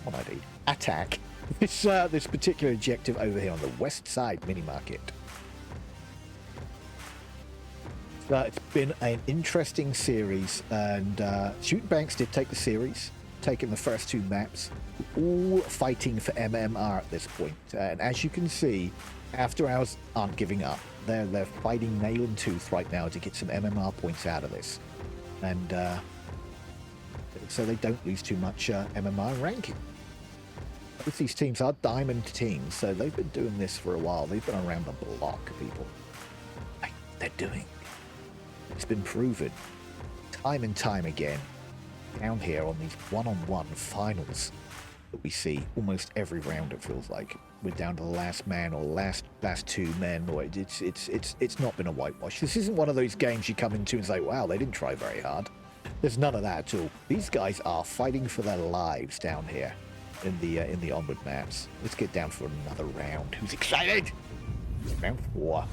What I need? Attack. This particular objective over here on the west side mini market. It's been an interesting series, and Shooting Banks did take the series, taking the first two maps, all fighting for MMR at this point. And as you can see, After Hours aren't giving up. They're fighting nail and tooth right now to get some MMR points out of this, and so they don't lose too much MMR ranking. Both these teams are diamond teams, so they've been doing this for a while. They've been around the block, people. They're doing. It's been proven time and time again down here on these one-on-one finals that we see almost every round. It feels like we're down to the last man or last two men, or it's not been a whitewash. This isn't one of those games you come into and say, wow, they didn't try very hard. There's none of that at all. These guys are fighting for their lives down here in the Onward maps. Let's get down for another round. Who's excited? Round 4.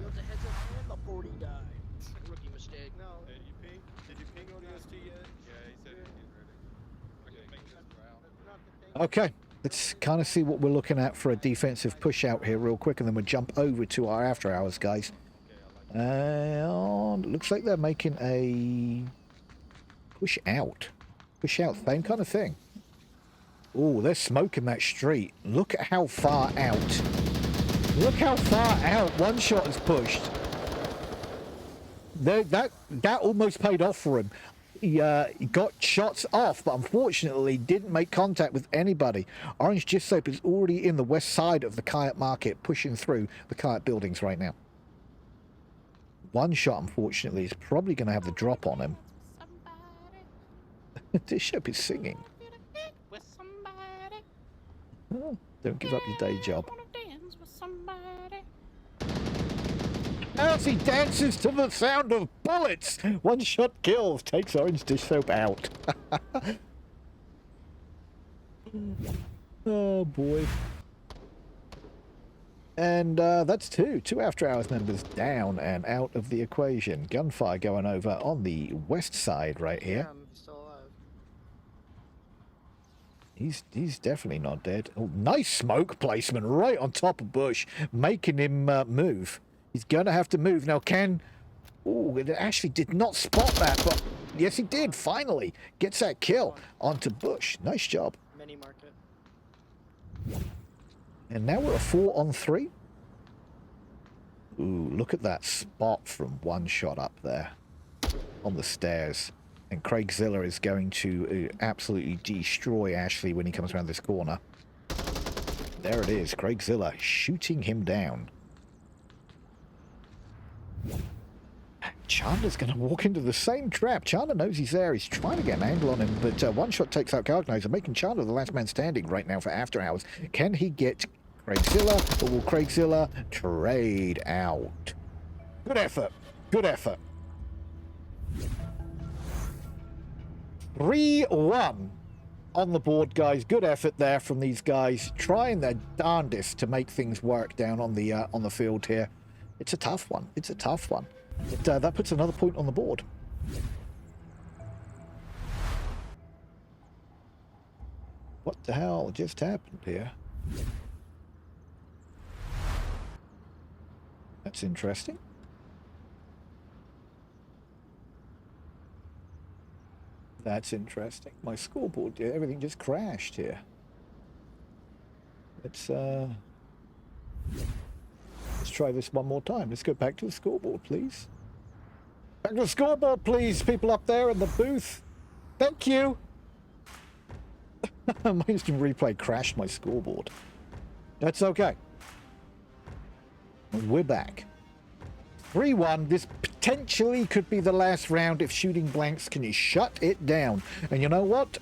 With the heads up and the 40 died. Rookie mistake. No, did you ping ODST yet? Yeah, he said he's ready. Okay, make this round. Okay, let's kind of see what we're looking at for a defensive push out here real quick, and then we'll jump over to our After Hours guys. Looks like they're making a push out, same kind of thing. Oh, they're smoking that street. Look at how far out. Look how far out one shot has pushed. That almost paid off for him. He got shots off, but unfortunately didn't make contact with anybody. Orange Just Soap is already in the west side of the kayak market, pushing through the kayak buildings right now. One shot, unfortunately, is probably going to have the drop on him. This ship is singing. Oh, don't give up your day job. As he dances to the sound of bullets, one shot kills, takes Orange Dish Soap out. Oh boy. And that's two After Hours members down and out of the equation. Gunfire going over on the west side right here. I'm still alive. He's definitely not dead. Oh, nice smoke placement right on top of Bush, making him move. He's going to have to move. Now, oh, it actually did not spot that, but yes, he did, finally. Gets that kill onto Bush. Nice job. Mini market. And now we're a 4-on-3. Ooh, look at that spot from one shot up there on the stairs. And Craigzilla is going to absolutely destroy Ashley when he comes around this corner. There it is, Craigzilla shooting him down. Chandler's going to walk into the same trap. Chandler knows he's there. He's trying to get an angle on him, but One Shot takes out Gargnizer, making Chandler the last man standing right now for After Hours. Can he get Craigzilla, or will Craigzilla trade out? Good effort. Good effort. 3-1 on the board, guys. Good effort there from these guys, trying their darndest to make things work down on the field here. It's a tough one. It's a tough one. But, that puts another point on the board. What the hell just happened here? That's interesting. That's interesting. My scoreboard, everything just crashed here. Let's try this one more time. Let's go back to the scoreboard, please. Back to the scoreboard, please, people up there in the booth. Thank you. My instant replay crashed my scoreboard. That's okay. We're back. 3-1. This potentially could be the last round if shooting blanks. Can you shut it down? And you know what?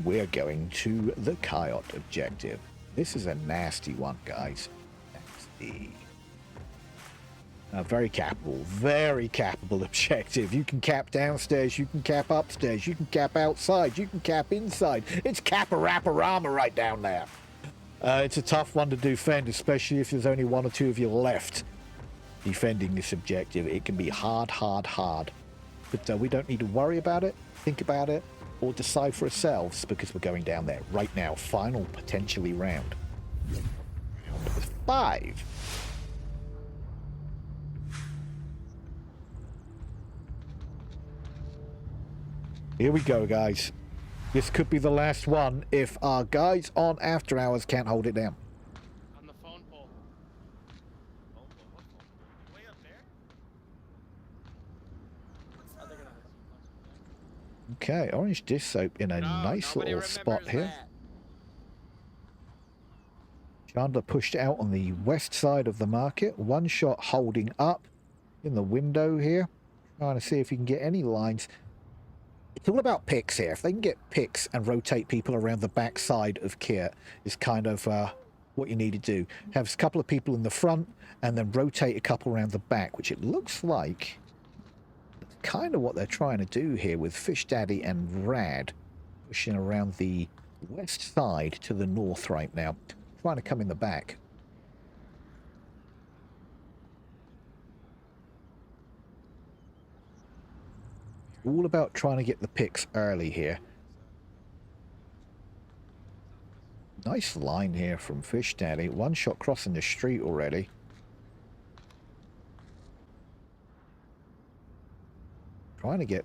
We're going to the Coyote objective. This is a nasty one, guys. Nasty. A very capable objective. You can cap downstairs, you can cap upstairs, you can cap outside, you can cap inside. It's cap-a-rap-a-rama right down there. It's a tough one to defend, especially if there's only one or two of you left defending this objective. It can be hard. But we don't need to worry about it, think about it, or decide for ourselves, because we're going down there right now. Final, potentially, round. Round number 5. Here we go, guys. This could be the last one if our guys on After Hours can't hold it down. On the phone pole. Way up there? Oh, they're gonna. Okay, orange dish soap in a No, nice nobody little spot remembers here. that. Chandler pushed out on the west side of the market. One Shot holding up in the window here. Trying to see if he can get any lines. It's all about picks here. If they can get picks and rotate people around the back side of Kit is kind of what you need to do. Have a couple of people in the front and then rotate a couple around the back, which it looks like that's kind of what they're trying to do here with Fish Daddy and Rad pushing around the west side to the north right now, trying to come in the back. All about trying to get the picks early here. Nice line here from Fish Daddy. One Shot crossing the street already. Trying to get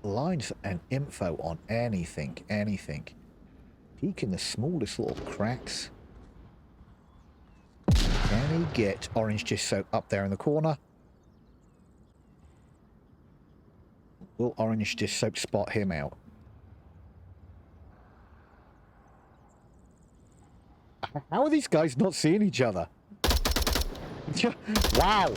lines and info on anything. Peeking the smallest little cracks. Can he get orange dish soap up there in the corner? Will orange dish soap spot him out? How are these guys not seeing each other? Wow.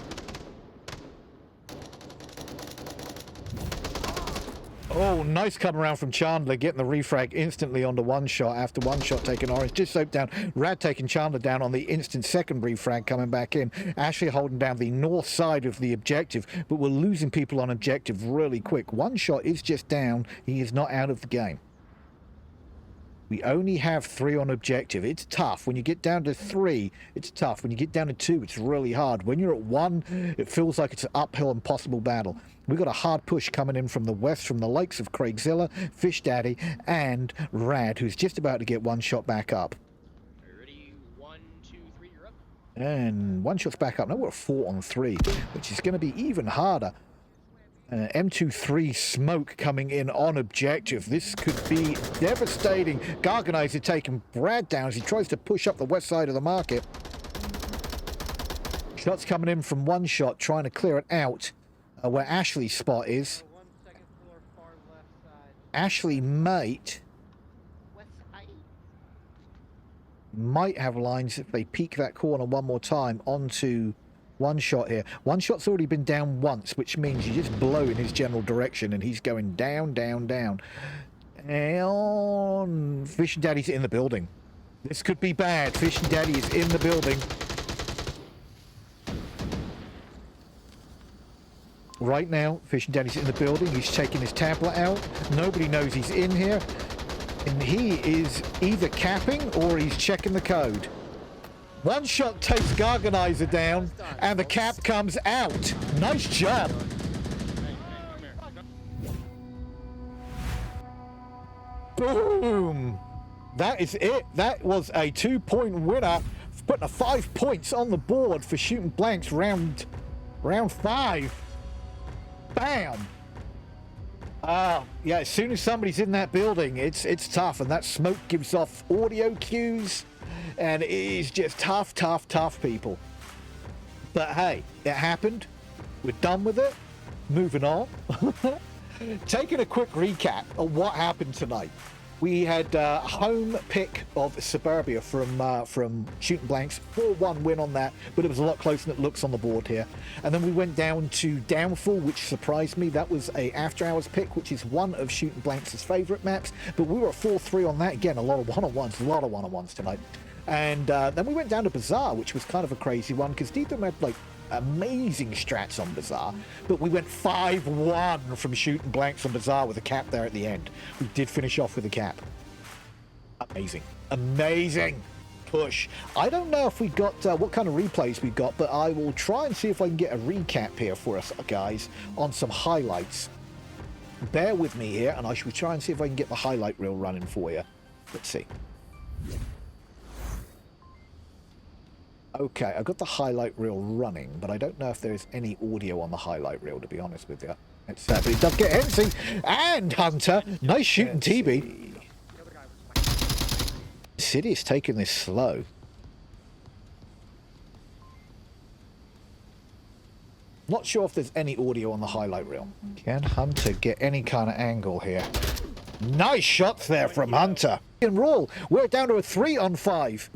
Oh, nice come around from Chandler, getting the refrag instantly onto One Shot after One Shot taking orange dish soap down. Rad taking Chandler down on the instant second refrag coming back in. Ashley holding down the north side of the objective, but we're losing people on objective really quick. One Shot is just down. He is not out of the game. We only have 3 on objective. It's tough. When you get down to 3, it's tough. When you get down to 2, it's really hard. When you're at 1, it feels like it's an uphill impossible battle. We've got a hard push coming in from the west, from the likes of Craigzilla, Fish Daddy, and Rad, who's just about to get One Shot back up. Ready? 1, 2, 3, you're up. And One Shot's back up. Now we're at 4 on 3, which is going to be even harder. M23 smoke coming in on objective. This could be devastating. Garganizer taking Brad down as he tries to push up the west side of the market. Shots coming in from One Shot, trying to clear it out where Ashley's spot is. 1 second floor, far left side. Ashley might have lines if they peek that corner one more time onto One shot here. One shot's already been down once, which means you just blow in his general direction and he's going down, down, down. And Fish and Daddy's in the building. This could be bad. Fish and Daddy is in the building. Right now, Fish and Daddy's in the building. He's taking his tablet out. Nobody knows he's in here. And he is either capping or he's checking the code. One shot takes Garganizer down, and the cap comes out. Nice job. Boom. That is it. That was a 2-point winner, putting a 5 points on the board for shooting blanks round 5. Bam. Yeah, as soon as somebody's in that building, it's tough, and that smoke gives off audio cues, and it is just tough, people. But hey, it happened. We're done with it. Moving on. Taking a quick recap of what happened tonight. We had a home pick of Suburbia from Shooting Blanks. 4-1 win on that, but it was a lot closer than it looks on the board here. And then we went down to Downfall, which surprised me. That was a after-hours pick, which is one of Shooting Blanks' favorite maps. But we were 4-3 on that. Again, a lot of one-on-ones tonight. And then we went down to Bazaar, which was kind of a crazy one, because Deepam had, like, amazing strats on Bazaar, but we went 5-1 from Shooting Blanks on Bazaar with a cap there at the end. We did finish off with a cap. Amazing push. I don't know if we got what kind of replays we got, but I will try and see if I can get a recap here for us guys on some highlights. Bear with me here, and I shall try and see if I can get the highlight reel running for you. Let's see. Okay, I've got the highlight reel running, but I don't know if there's any audio on the highlight reel, to be honest with you. It's but it does get Hensi and Hunter. Nice shooting, TB. City is taking this slow. Not sure if there's any audio on the highlight reel. Can Hunter get any kind of angle here? Nice shots there from Hunter. And roll. We're down to a 3-on-5.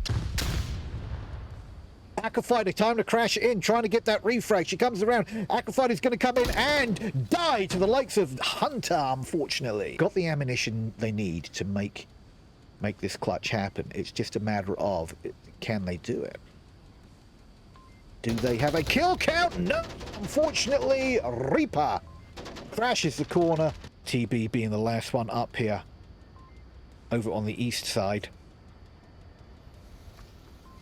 Aquafighter, time to crash in, trying to get that refrag. She comes around. Aquafighter's going to come in and die to the likes of Hunter, unfortunately. Got the ammunition they need to make this clutch happen. It's just a matter of, can they do it? Do they have a kill count? No! Unfortunately, Reaper crashes the corner. TB being the last one up here. Over on the east side.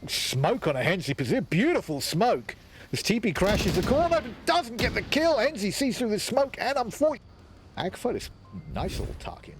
Smoke on a Hensi position. Beautiful smoke. As TP crashes the corner, doesn't get the kill. Hensi sees through the smoke, and unfortunately, Aquafighter's nice little tuck in.